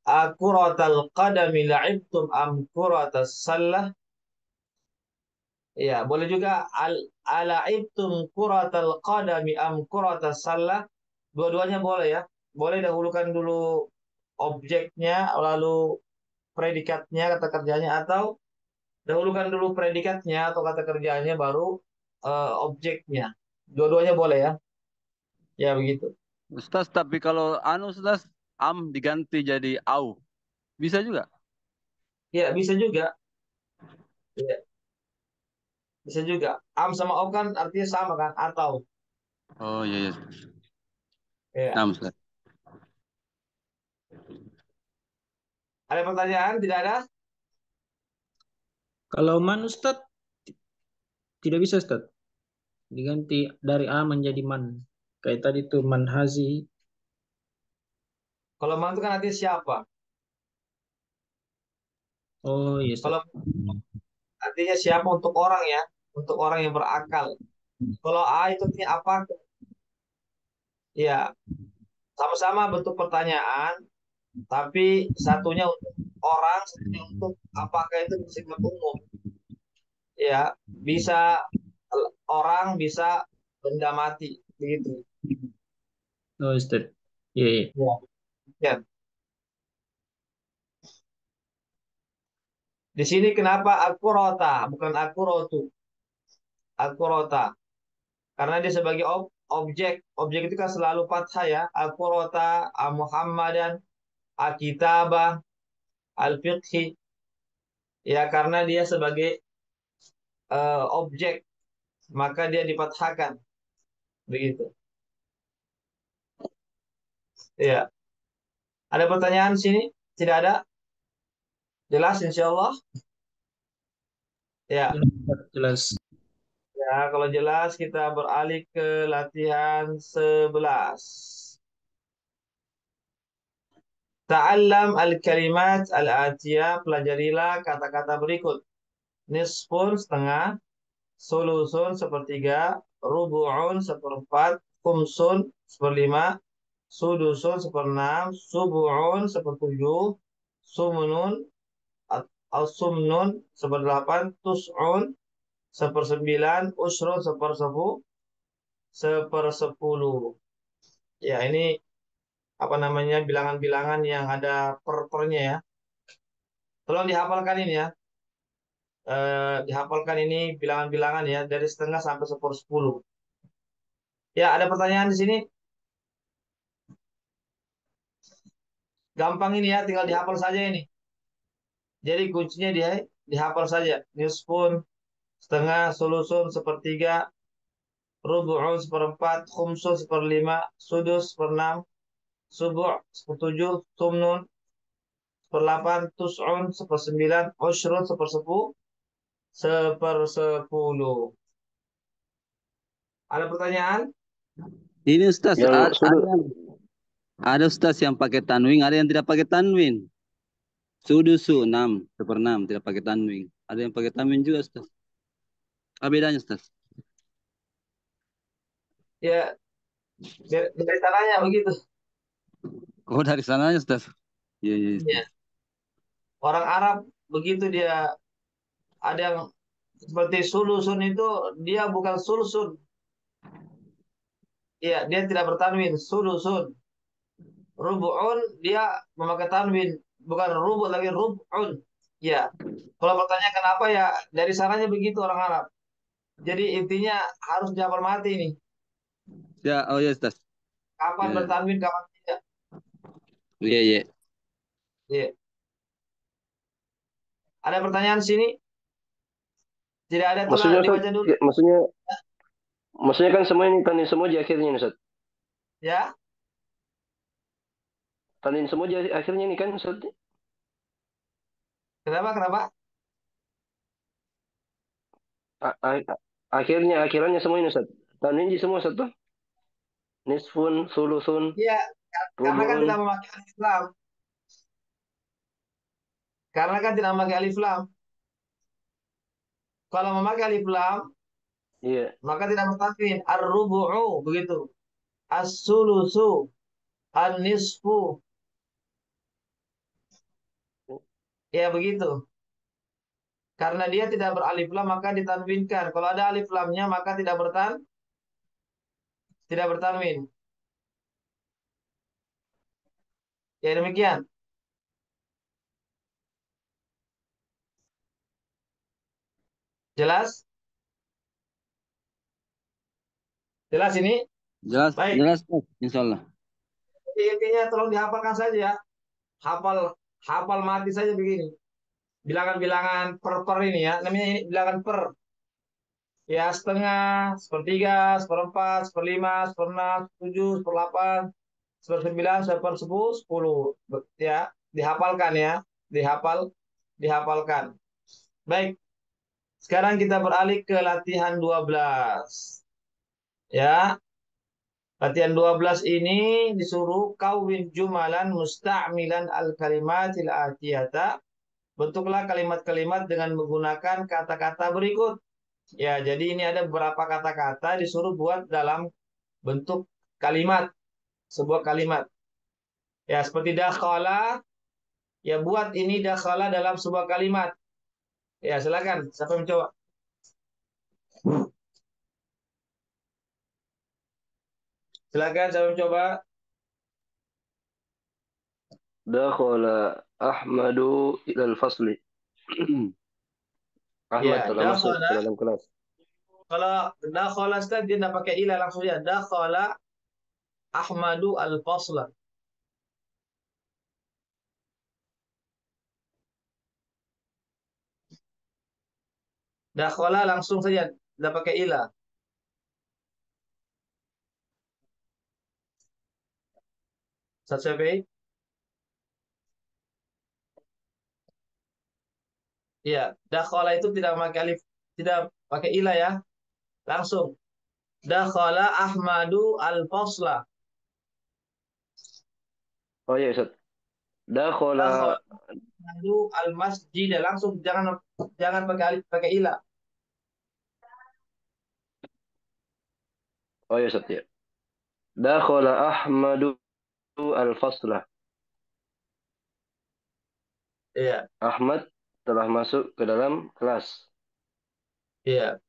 akuratal qadami la'ibtum am kuratas sallah. Ya, boleh juga ala'ibtum kuratal qadami am kuratas sallah. Dua-duanya boleh ya. Boleh dahulukan dulu objeknya lalu predikatnya, kata kerjanya, atau dahulukan dulu predikatnya atau kata kerjanya baru objeknya. Dua-duanya boleh ya. Ya begitu.
Ustaz, tapi kalau Ustaz, am diganti jadi au. Bisa juga?
Ya bisa juga. Ya, bisa juga. Am sama au kan artinya sama kan? Atau.
Oh iya, iya.
Ya.
Nah, Ustaz.
Ada pertanyaan? Tidak ada?
Kalau man Ustaz tidak bisa Ustaz. Diganti dari A menjadi man. Kayak tadi tuh manhazi.
Kalau man itu kan artinya siapa?
Oh iya Ustaz.
Kalau artinya siapa untuk orang ya, untuk orang yang berakal. Kalau A itu artinya apa? Ya, sama-sama bentuk pertanyaan, tapi satunya untuk orang, satunya untuk apakah itu bersifat umum. Ya, bisa orang, bisa benda mati, begitu.
Oh Ustaz. Iya, iya.
Ya. Ya. Di sini kenapa aku rota, bukan aku rotu, aku rota. Karena dia sebagai objek, objek itu kan selalu fathah ya. Aku rota, Muhammadan, Alkitabah, Al-Fiqhi. Ya, karena dia sebagai objek, maka dia difathahkan. Begitu. Ya. Ada pertanyaan di sini? Tidak ada? Jelas insya Allah? Ya.
Jelas.
Ya, kalau jelas kita beralih ke latihan 11. Ta'allam al-kalimat al-atiyah, pelajarilah kata-kata berikut. Nisfun setengah, sulusun sepertiga, rubu'un seperempat, khumsun seperlima, sudusun seperenam, subu'un sepertujuh, sumunun al-sumnun seperdelapan, tus'un sepersembilan, usrun sepersepuluh. Ya, ini apa namanya bilangan-bilangan yang ada per-pernya ya. Tolong dihafalkan ini ya. Dihafalkan ini bilangan-bilangan ya dari setengah sampai sepersepuluh. Ya, ada pertanyaan di sini. Gampang ini ya, tinggal dihafal saja ini. Jadi kuncinya dia dihafal saja. Nisfun, setengah, sulusun, sepertiga, rubu'un, seperempat, khumsun, seperlima, sudus, seperenam, subu' sepertujuh, tumnun, seperdelapan, tus'un, sepersembilan, ushrun, sepersepuluh. Ada pertanyaan?
Ini Ustaz,
Yang sudut
ada Ustaz yang pakai tanwin, ada yang tidak pakai tanwin. Sudusu 6, seperenam, tidak pakai tanwin. Ada yang pakai tanwin juga Ustaz. Apa bedanya Ustaz?
Ya, dari tanahnya begitu.
Oh dari sananya Ustaz. Iya, iya
Ya.
Ustaz.
Orang Arab begitu dia ada yang seperti sulusun itu dia bukan sulsun. Iya, dia tidak bertanwin, sulusun. Rubu'un dia memakai tanwin, bukan rubu' lagi rub'un. Ya. Kalau bertanya kenapa ya dari sananya begitu orang Arab. Jadi intinya harus dihafal mati nih.
Ya, oh iya Ustaz.
Kapan
Ya,
bertanwin, kapan tidak.
iya, iya.
Iya. Ada pertanyaan di sini? Tidak ada telah
maksudnya Ustaz,
dibaca dulu.
ya, maksudnya kan semua ini tanding semua di akhirnya nih, Ustaz.
Ya.
Tanding semua di akhirnya ini kan Ustaz.
Kenapa? Kenapa?
A- a- akhirannya semua ini Ustaz. Tanding di semua Ustaz tuh. Nisfun, sulusun,
Iya, karena kan
rubu'un.
tidak memakai alif lam. Karena kan tidak memakai alif lam. Kalau memakai alif lam,
Iya.
maka tidak bertanwin. Ar-rubu'u begitu. As-sulusu, an-nisfu. Ya begitu. Karena dia tidak beralif lam maka ditanwinkan. Kalau ada alif lamnya maka tidak bertanwin. Ya demikian. Jelas? Jelas ini?
Jelas,
Baik.
jelas, Ustaz. Insya Allah.
Intinya tolong dihafalkan saja ya. Hafal hafal mati saja begini. Bilangan-bilangan per ini ya. Namanya ini bilangan per. Ya setengah, sepertiga, seperempat, seperlima, seperenam, sepertujuh, seperdelapan, sepersembilan, sepersepuluh, sepuluh. Ya, dihafalkan ya. Dihafalkan. Baik, sekarang kita beralih ke latihan 12. Ya, latihan 12 ini disuruh kawin jumalan musta'milan al-kalimatil atiyata. Bentuklah kalimat-kalimat dengan menggunakan kata-kata berikut. Ya, jadi ini ada beberapa kata-kata disuruh buat dalam bentuk kalimat, sebuah kalimat. Ya, seperti dakhala, ya buat ini dakhala dalam sebuah kalimat. Ya, silakan. Siapa yang mencoba? Silakan, siapa yang mencoba?
Dakhala Ahmadu ilal fasli. Ahmad
Ya,
telah masuk
dakhala.
ke dalam kelas.
Kalau dakhala Ustaz, dia tidak pakai ilah langsung ya. Dakhala Ahmadu al-fasla. Dakhala langsung saja, tidak pakai ilah. Ustaz Syafi'i? Iya, dakhala itu tidak pakai alif, tidak pakai ilah ya. Langsung. Dakhala Ahmadu al-fasla.
Oh ya Ustaz. Dakhala.
Dakhala Ahmadu al-masjid. Langsung, jangan pakai alif, pakai ilah.
Oh ya Ustaz ya. Dakhala Ahmadu al-fasla.
Iya,
Ahmad telah masuk ke dalam kelas.
iya.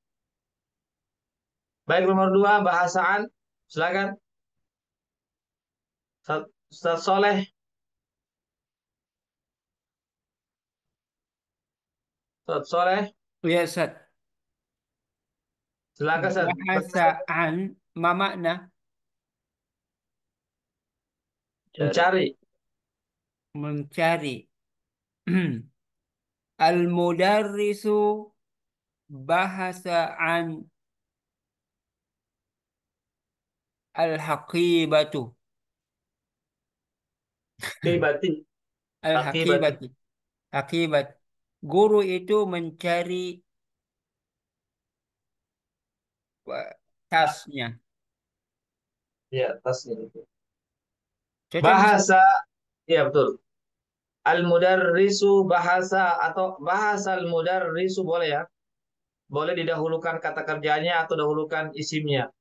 Baik, nomor 2 bahasaan. Silakan. Ustaz Soleh. Ustaz Soleh.
Ya, Ustaz.
Silakan Ustaz.
Bahasaan ma makna?
Cari.
Mencari.
Mencari. Al-mudarrisu bahasaan al-haqibatu.
Kibati. Akibati.
Al-haqibati. Akibat. Guru itu mencari tasnya.
Iya, tasnya itu.
Cocok nggak, Ustaz?
Bahasa. Iya, betul. Al-mudarrisu bahasa atau bahasa al-mudarrisu boleh ya. Boleh didahulukan kata kerjanya atau dahulukan isimnya.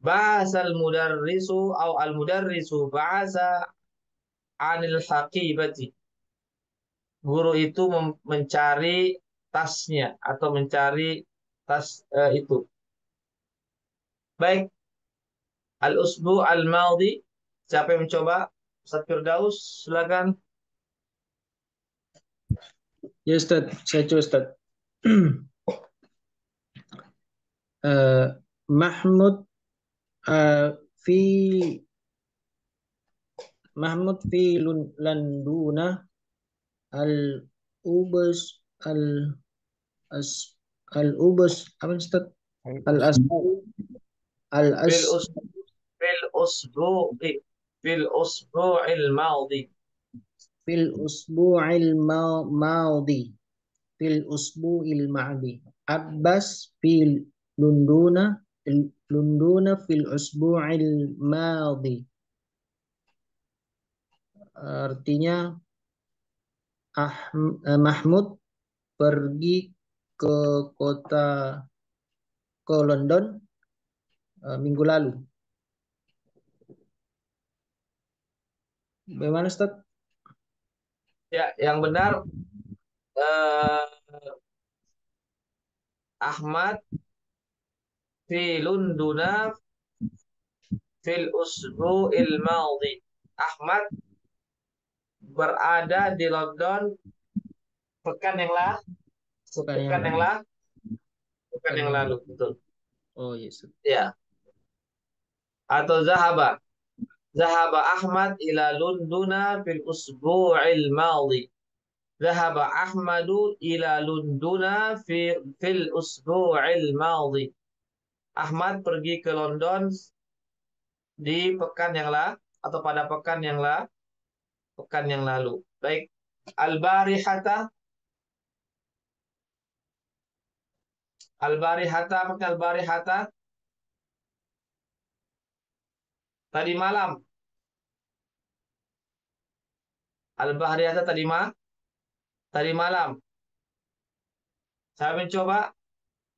Bahasa al-mudarrisu atau al-mudarrisu bahasa anil haqibati. Guru itu mencari tasnya atau mencari tas itu. Baik, al-usbu al-maudi. Siapa yang mencoba? Ustaz Firdaus, silakan.
Ya Ustaz, saya coba Ustaz. Mahmud eh, fi Mahmud fi Landuna al ubus al as al ubus apa Ustaz? Al asbu al as
Fil us fil usbu'i fil usbu'il maudi.
fil usbu'il maudi fil usbu'il ma'di. Abbas fil Lunduna Lunduna fil usbu'il madi. Artinya Mahmud pergi ke kota ke London minggu lalu. Bagaimana Ustaz?
Ya, yang benar eh, Ahmad fi Lunduna fil usbu'il maudi. Ahmad berada di London pekan yang lalu,
Bukan yang
sepekan yang lalu, Pekan yang lalu, betul.
Oh iya Ustaz.
Ya. Atau zahaba. Zahaba Ahmad ila Lunduna fil usbu'il madhi. Zahaba Ahmadu ila Lunduna fil usbu'il madhi. Ahmad pergi ke London di pekan yang lalu atau pada pekan yang lalu. Baik. Al-barihata. Al-barihata, maksudnya al-barihata tadi malam. Al-barihata tadi malam. Saya mencoba.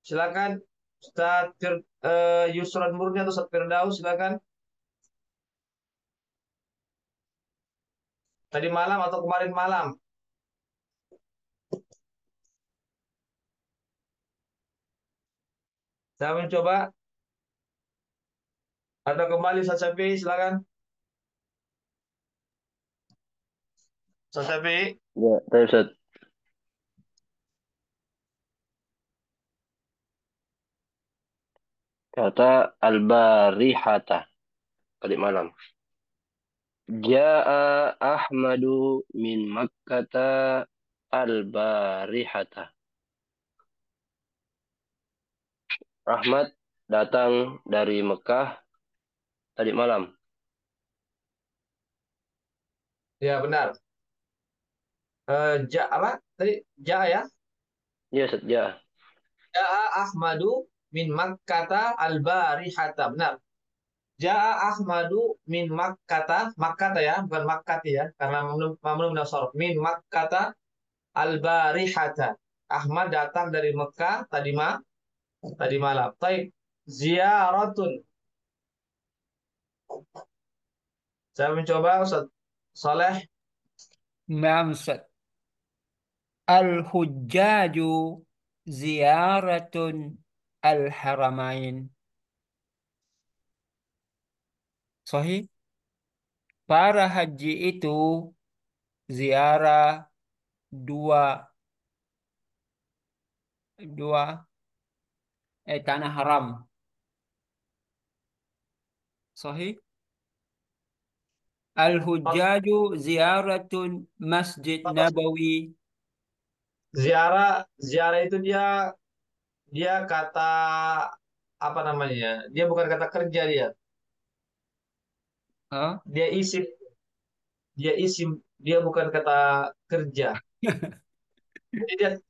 Silakan Ustaz Yusron Murni atau Ustaz Firdaus, silakan. Tadi malam atau kemarin malam? Saya mencoba. Atau kembali Ustaz Syafi'i, silakan. Ustaz Syafi'i.
Ya, tahu Ustaz. Kata al-barihata tadi malam. Ja'a Ahmadu min Makkata al-barihata. Ahmad datang dari Mekah tadi malam.
Ya, benar. Apa? Tadi ya.
Ya, Ustaz, ja.
Ja'a Ahmadu min Makkata al-barihata. Benar. Ja'a Ahmadu min Makkata ya, bukan Makkati ya, karena mamnun min as-sarf. Min Makkata al-barihata. Ahmad datang dari Mekah tadi malam. Baik. Ziyaratun. Saya mencoba Ustaz Saleh.
Naam, Ustaz. Al-hujjaju ziyaratun al-haramain. Sahih? Para haji itu ziarah dua dua tanah haram. Sahih? Al-hujjaju ziyaratun Masjid Nabawi.
Ziarah itu dia dia kata apa namanya? Dia bukan kata kerja dia.
Hah?
Dia isim, dia bukan kata kerja. Jadi dia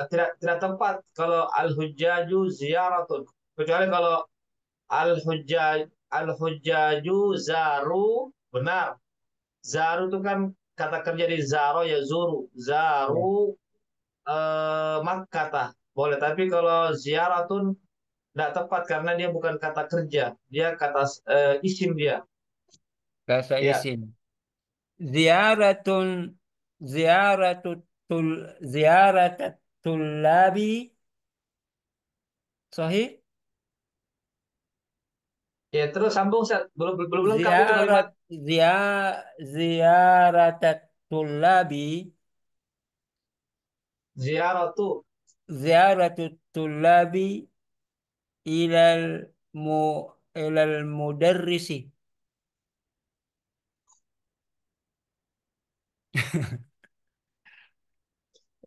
tidak tepat kalau al-hujjaju ziyaratun. Kecuali kalau al-hujjaju zaru, benar. Zaru itu kan kata kerja di zaro ya zuru.
Ya.
Zaru Makkah boleh, tapi kalau ziaratun tidak tepat karena dia bukan kata kerja, dia kata isim dia.
Bahasa
Ya,
isim. Ziyaratun ziyaratul ziyaratat tullabi. Sahih?
ya terus sambung Ustaz. Belum lengkap itu kalimat
Ziyarat zia, ziyaratat tullabi.
ziaratu.
Ziyaratut tullabi ilal mu ilal mudarrisi.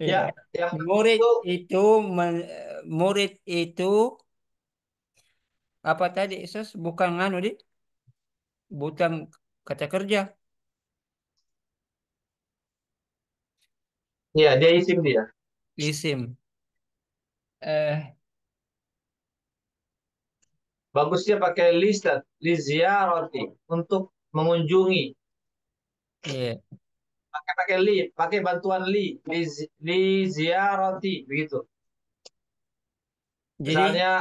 Iya.
Ya, yang
Murid
itu
itu murid itu apa tadi? Sus bukan nganu di, bukan kata kerja.
ya dia isim dia.
Isim. Eh,
Bagusnya pakai listat li ziarati untuk mengunjungi.
iya.
Pakai li, pakai bantuan li ziarati begitu.
Jadi,
Misalnya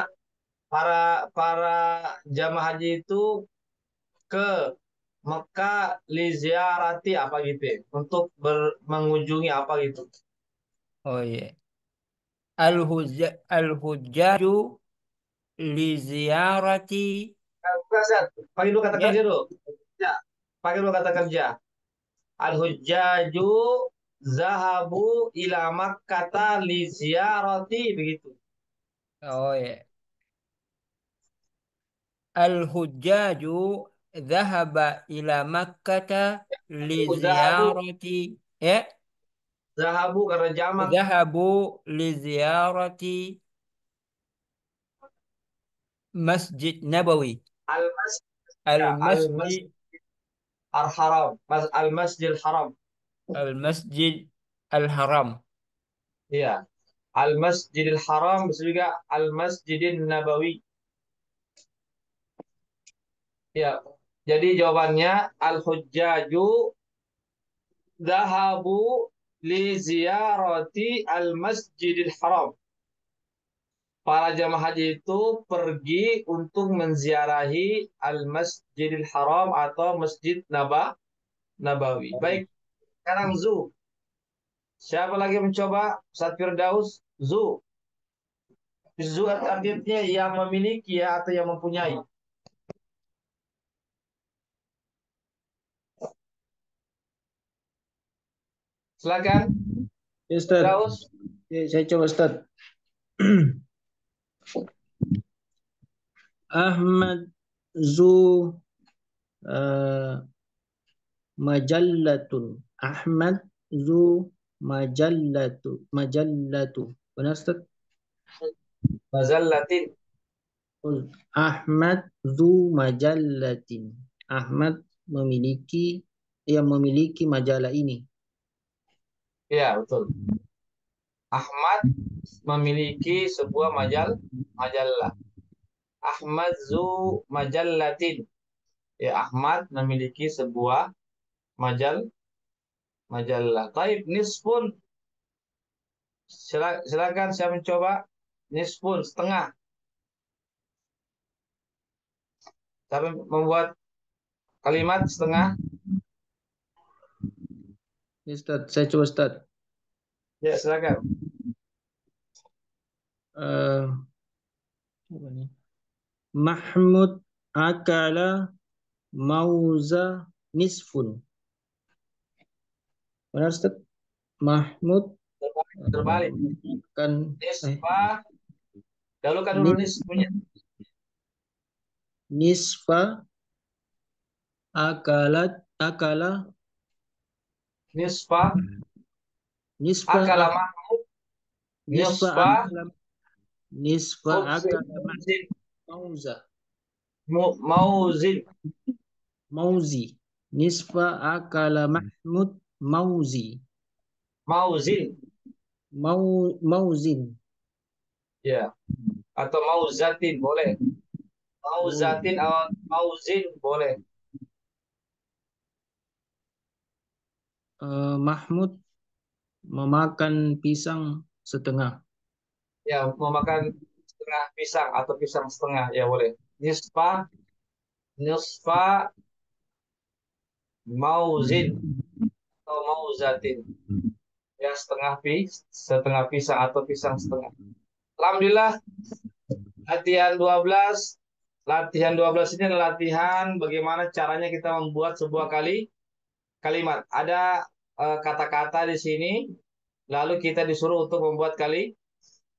para para jamaah haji itu ke Mekah li ziarati apa gitu ya, untuk mengunjungi apa gitu.
oh iya. Al-hujjaju li ziyarati.
Ustaz, pakai dulu kata kerja
Ya,
dulu. Ya, pakai dulu kata kerja. Al-hujjaju zahabu ila Makkata li ziarati begitu.
Oh ya. Al-Hujjaju dhahaba ila Makkah li
Zahabu,
ziyarati ya
zahabu karena jamak.
dhahabu li ziyarati Masjid Nabawi
Al-Masjid, ya,
al-Masjid
Al-Haram, Al-Masjidil Haram.
al-Masjid Al-Haram.
Iya. Al-Masjidil Haram bisa juga Al-Masjidin Nabawi. Ya. Jadi jawabannya Al-Hujjaju dhahabu li ziyarati Al-Masjidil Haram. Para jamaah haji itu pergi untuk menziarahi Al-Masjidil Haram atau Masjid Nabawi. Baik, sekarang Zu. Siapa lagi yang mencoba? Ustaz Firdaus, Zu. Zu artinya yang memiliki ya atau yang mempunyai. Silakan,
Ya, Ustaz.
Firdaus.
Ya, saya coba Ustaz. Ahmad Zu majallatun. Ahmad Zu majallatu. Benar Ustaz?
Mazallatin.
Ahmad Zu majallatin. Ahmad memiliki majalah ini.
Ya, betul. Ahmad memiliki sebuah majalah. Ahmad Zu majallatin. Ya, Ahmad memiliki sebuah majalah. Taib, nisfun. Silakan saya mencoba. Nisfun, setengah. Tapi membuat kalimat setengah.
Ya, Ustaz, saya coba Ustaz.
Ya, silakan.
Apa nih? Mahmud akala mauza nisfun. Benar Ustaz? Mahmud
Terbalik.
kan
Nisfa. Dahulukan dulu nisfunya.
nisfa akala
Nisfa.
nisfa
Akala
ak-
Mahmud.
nisfa
Nisfa.
nisfa akala
Mauzin.
mauza
Mauzin.
mauzi nisfa akala Mahmud mauzi
Mauzin.
mauzin
Ya. Atau mauzatin boleh. Mauzatin atau mauzin boleh.
Mahmud memakan pisang setengah.
Ya, memakan setengah pisang atau pisang setengah ya boleh. Nisfa. Nisfa mauzin atau mauzatin. Ya, setengah pisang atau pisang setengah. Alhamdulillah, latihan 12. Latihan 12 ini adalah latihan bagaimana caranya kita membuat sebuah kalimat. Ada kata-kata di sini, lalu kita disuruh untuk membuat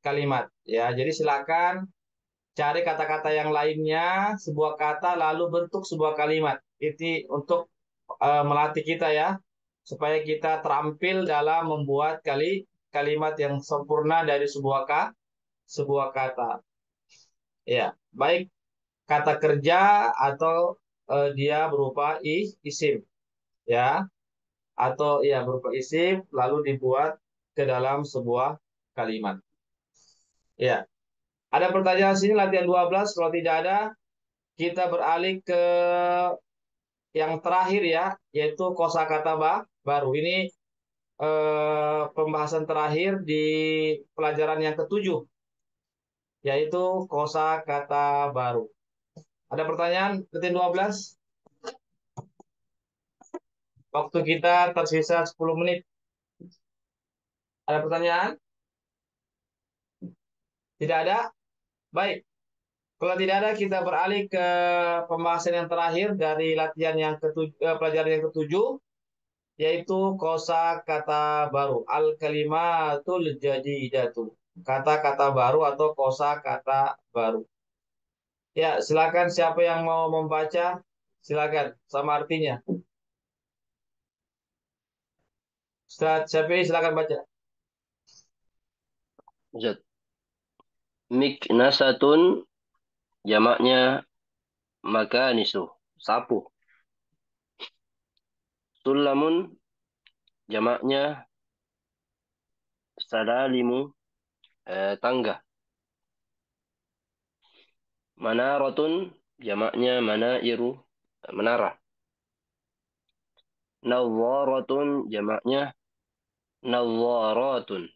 kalimat. Ya, jadi silakan cari kata-kata yang lainnya, sebuah kata lalu bentuk sebuah kalimat. Ini untuk melatih kita ya, supaya kita terampil dalam membuat kalimat yang sempurna dari sebuah kata. Ya, baik kata kerja atau dia berupa isim, ya, atau ya berupa isim lalu dibuat ke dalam sebuah kalimat. Ya, ada pertanyaan sini latihan 12. Kalau tidak ada, kita beralih ke yang terakhir ya, yaitu kosakata baru. Ini pembahasan terakhir di pelajaran yang ketujuh, yaitu kosakata baru. Ada pertanyaan latihan 12? Waktu kita tersisa 10 menit. Ada pertanyaan? Tidak ada? Baik. Kalau tidak ada, kita beralih ke pembahasan yang terakhir dari latihan yang ketujuh, pelajaran yang ketujuh, yaitu kosakata baru. Al-kalimatul jadidatu. Kata-kata baru atau kosakata baru. Ya, silakan siapa yang mau membaca, silakan sama artinya. Ustaz Syafi'i silakan baca.
Ustaz. Miknasatun jamaknya makanisu, sapu. Sulamun jamaknya salalimu, tangga. Manaratun jamaknya manairu, menara. Nawwaratun jamaknya nawwaratun,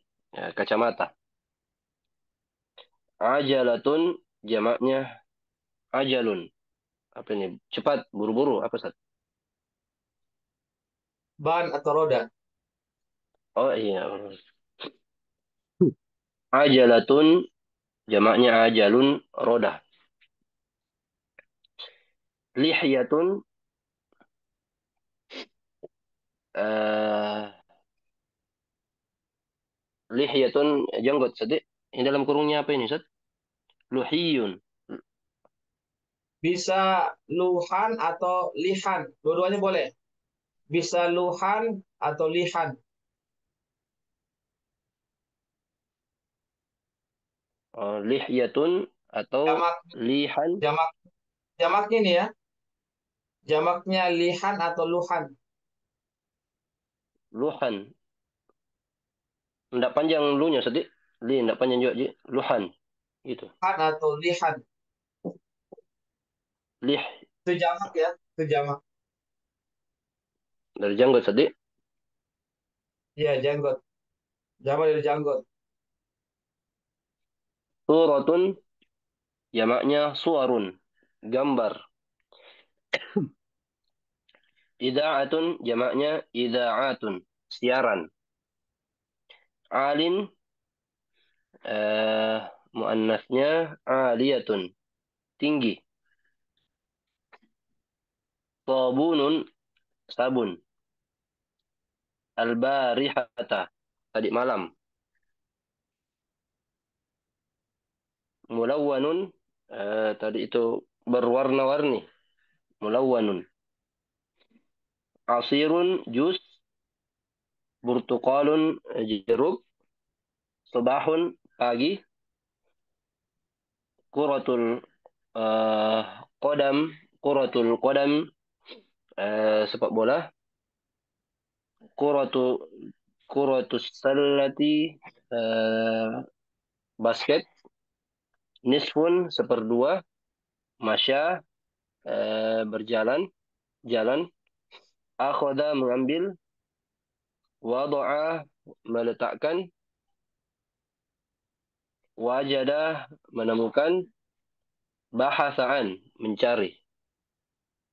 kacamata. Ajalatun jamaknya ajalun. Apa ini? Cepat, buru-buru. Apa, Ustaz?
Ban atau roda.
Oh iya. Ajalatun jamaknya ajalun, roda. Lihyatun eh lihyatun janggut, Ustaz. Ini dalam kurungnya apa ini, Ustaz? Luhiyun.
Bisa luhan atau lihan. Dua-duanya boleh. Bisa luhan atau lihan.
Lihyatun atau
Jamak,
lihan,
jamak, jamaknya nih ya. Jamaknya lihan atau luhan.
luhan. Enggak panjang lunya, Ustaz. Li enggak panjang juga, Ji. Luhan. Gitu.
Luhan atau lihan.
Lih
Itu jamak ya. Itu jamak.
dari janggut, Ustaz.
Iya, janggot. Jamak dari janggot.
Suratun jamaknya suarun, gambar. Ida'atun jamaknya ida'atun, siaran. Alin muannasnya aliyatun, tinggi. Sabunun sabun. Al-barihata tadi malam. Mulawwanun tadi itu berwarna-warni. Mulawwanun. Asirun jus. Burtuqalun jeruk. Subahun pagi. Kuratul eh, qadam. Kuratul qadam sepak bola. Kuratu kuratus salati basket. Nisfun seperdua. Masya berjalan, jalan. Akhoda mengambil. Wada'a meletakkan. Wajada menemukan. Bahasaan mencari.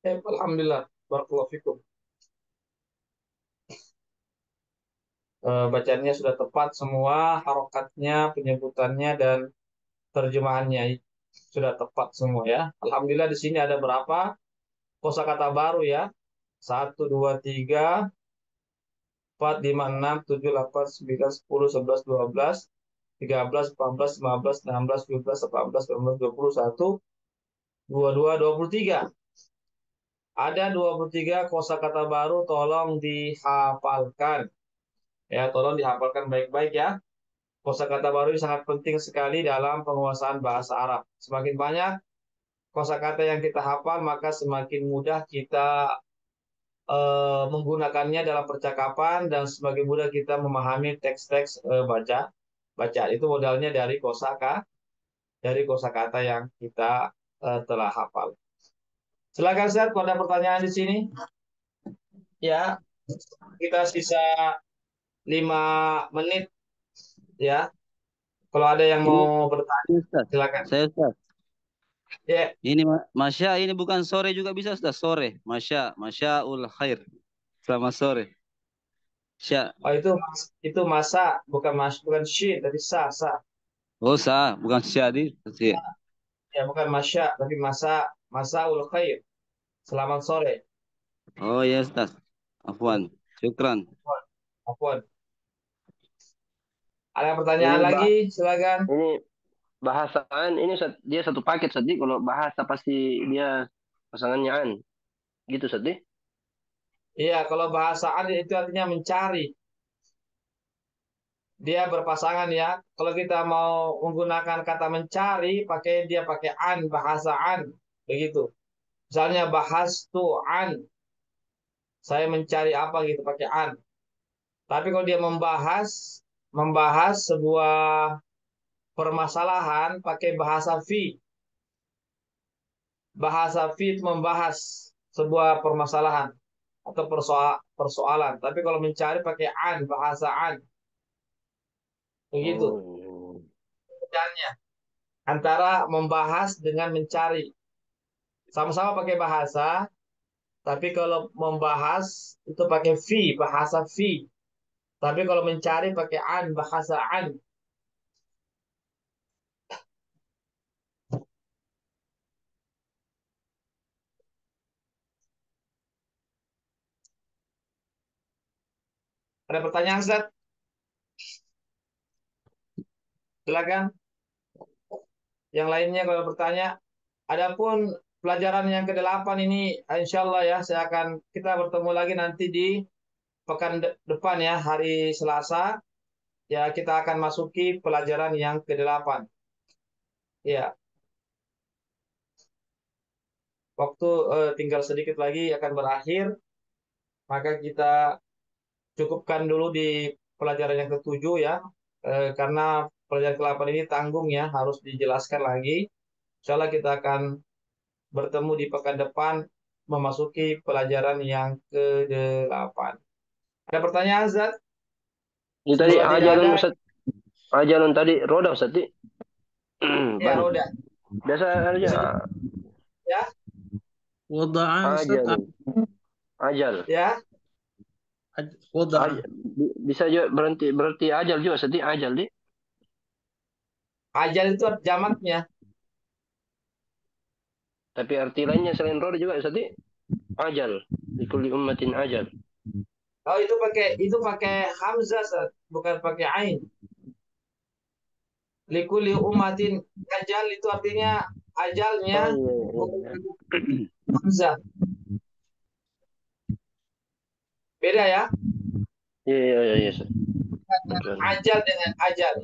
Alhamdulillah. Barakallahu fikum. Bacaannya sudah tepat semua, harokatnya, penyebutannya, dan terjemahannya sudah tepat semua ya. Alhamdulillah di sini ada berapa kosakata baru ya? 1, 2, 3, 4, 5, 10, 11, 12, 13, 14, 15, 16, 17, 18, 19, 20, 21, 22, 23. Ada 23 kosakata baru, tolong dihafalkan. Ya, tolong dihafalkan baik-baik ya. Kosakata baru ini sangat penting sekali dalam penguasaan bahasa Arab. Semakin banyak kosakata yang kita hafal, maka semakin mudah kita menggunakannya dalam percakapan dan semakin mudah kita memahami teks-teks baca. Itu modalnya dari kosakata yang kita telah hafal. Silakan Ustaz, pada pertanyaan di sini. Ya, kita sisa 5 menit ya. Kalau ada yang
Ini,
mau bertanya,
Ustaz.
silakan.
Saya Ustaz.
Ya,
Ini Masya ini bukan sore juga bisa Ustaz, sore. Masyaul khair. Selamat sore. Sya.
oh itu masa bukan shin tapi sa.
Oh, bukan syadi.
Ya, bukan masya tapi masa ul khair. Selamat sore.
Oh ya Ustaz. Afwan. Syukran.
Afwan. Ada
Ini
pertanyaan lagi? Silakan.
ini bahasaan ini dia satu paket Sadi. Kalau bahasa pasti dia pasangannya an. Gitu Sadi.
Iya, kalau bahasaan itu artinya mencari. Dia berpasangan ya. Kalau kita mau menggunakan kata mencari, pakai an, bahasaan. Begitu. Misalnya bahas tuh an. Saya mencari apa gitu pakai an. Tapi kalau dia membahas sebuah permasalahan pakai bahasa fi. Bahasa fi itu membahas sebuah permasalahan atau persoalan. Tapi kalau mencari pakai an, bahasa an. Begitu.
Oh.
Bedanya antara membahas dengan mencari. Sama-sama pakai bahasa, tapi kalau membahas itu pakai fi, bahasa fi. Tapi kalau mencari pakai an, bahasa an. Ada pertanyaan, Ustaz? Silakan. Yang lainnya kalau bertanya. Adapun pelajaran yang ke-8 ini, insya Allah ya, kita bertemu lagi nanti di pekan depan ya, hari Selasa. Ya, kita akan masuki pelajaran yang ke-8. Ya, waktu tinggal sedikit lagi akan berakhir, maka kita cukupkan dulu di pelajaran yang ke-7 ya, karena pelajaran ke-8 ini tanggung ya, harus dijelaskan lagi. Insya Allah kita akan bertemu di pekan depan memasuki pelajaran yang ke-8. Ada pertanyaan, Zat?
Ini tadi
Kalau tidak
ajalun
ada,
Ustaz. Ajalun tadi roda Ustaz.
ya
Ban.
roda.
Biasa aja
Bisa ya,
Wada'a Ustaz.
ajalun. Ajal.
ya.
Wada'a.
Bisa juga berarti ajal juga Ustaz. Ajal di.
Ajal itu jamaknya.
Tapi arti lainnya selain roda juga Ustaz. Ajal. Likulli ummatin ajal.
Oh, itu pakai hamzah, Zat. Bukan pakai ain. Likuli umatin ajal itu artinya ajalnya
Oh iya,
bukan
iya.
hamzah. Beda ya.
Iya, iya, iya, iya, Ustaz.
Ajal dengan ajal.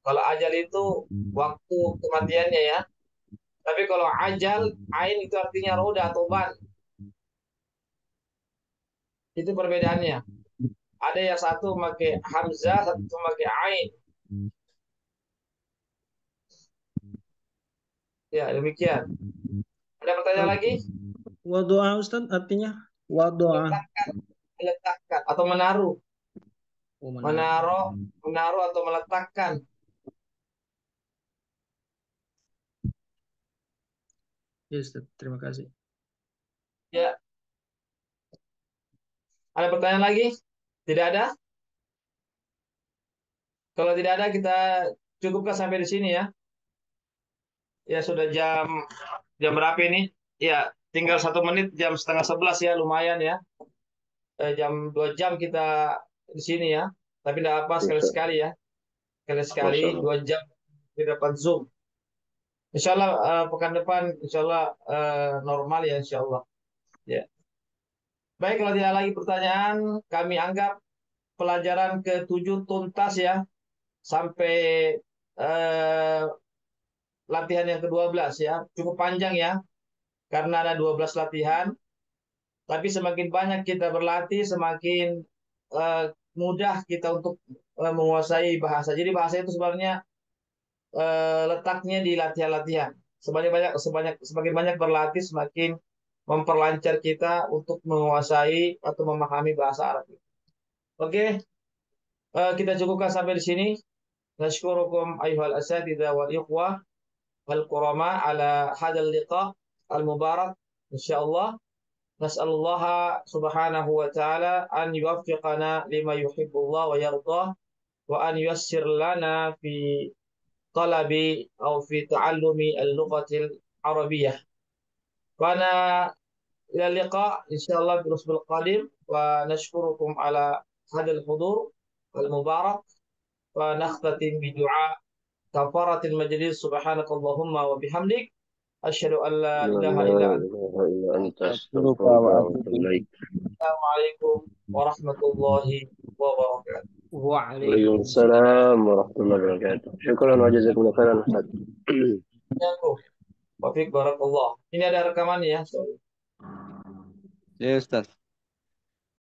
Kalau ajal itu waktu kematiannya ya. Tapi kalau ajal, ain itu artinya roda atau ban. Itu perbedaannya. Ada yang satu pakai hamzah, satu pakai ain. Ya, demikian. Ada pertanyaan lagi?
Wada'a Ustaz artinya wada'a.
Meletakkan atau menaruh.
Oh,
Menaruh atau meletakkan.
Ya Ustaz, terima kasih.
Ya. Ada pertanyaan lagi? Tidak ada? Kalau tidak ada, kita cukupkan sampai di sini ya. Ya, sudah jam berapa ini? Ya, tinggal 1 menit, jam setengah 11 ya, lumayan ya. Jam 2 jam kita di sini ya. Tapi tidak apa, sekali-sekali ya. Sekali-sekali
Masya Allah.
2 jam di depan Zoom. Insya Allah pekan depan, insya Allah normal ya, insya Allah. Ya. Baik, kalau tidak lagi pertanyaan, kami anggap pelajaran ke-7 tuntas ya. Sampai eh, latihan yang ke-12 ya. Cukup panjang ya, karena ada 12 latihan. Tapi semakin banyak kita berlatih, semakin eh, mudah kita untuk menguasai bahasa. Jadi bahasa itu sebenarnya letaknya di latihan-latihan. Semakin banyak berlatih, semakin memperlancar kita untuk menguasai atau memahami bahasa Arab. Oke, kita cukupkan sampai di sini. Nashkurukum ayuhal asatidzah wal ikhwah wal kurama ala hadzal liqa al mubarak insyaallah. Nas'alullaha subhanahu wa ta'ala an yuwaffiqana lima yuhibbullah wa yardah wa an yuyassir lana fi talabi aw fi ta'allumi al-lughatil arabiyyah. Wa ana إلى اللقاء إن شاء الله في الأسبوع القادم، ونشكركم على هذا الحضور المبارك، ونختتم بدعاء كفارة المجلس. سبحانك اللهم وبحمدك، أشهد أن لا
لا
إله إلا أنت.
إله إلا أنت
أستغفرك
أستغفرك
وأتوب
وأتوب إليك.
السلام عليكم ورحمة الله وبركاته.
وعليكم
وعليكم
السلام ورحمة الله وبركاته. شكرا وجزاكم الله خيرا Ustaz.
Wafik barakallah. Ini ada rekamannya ya.
Ya Ustaz.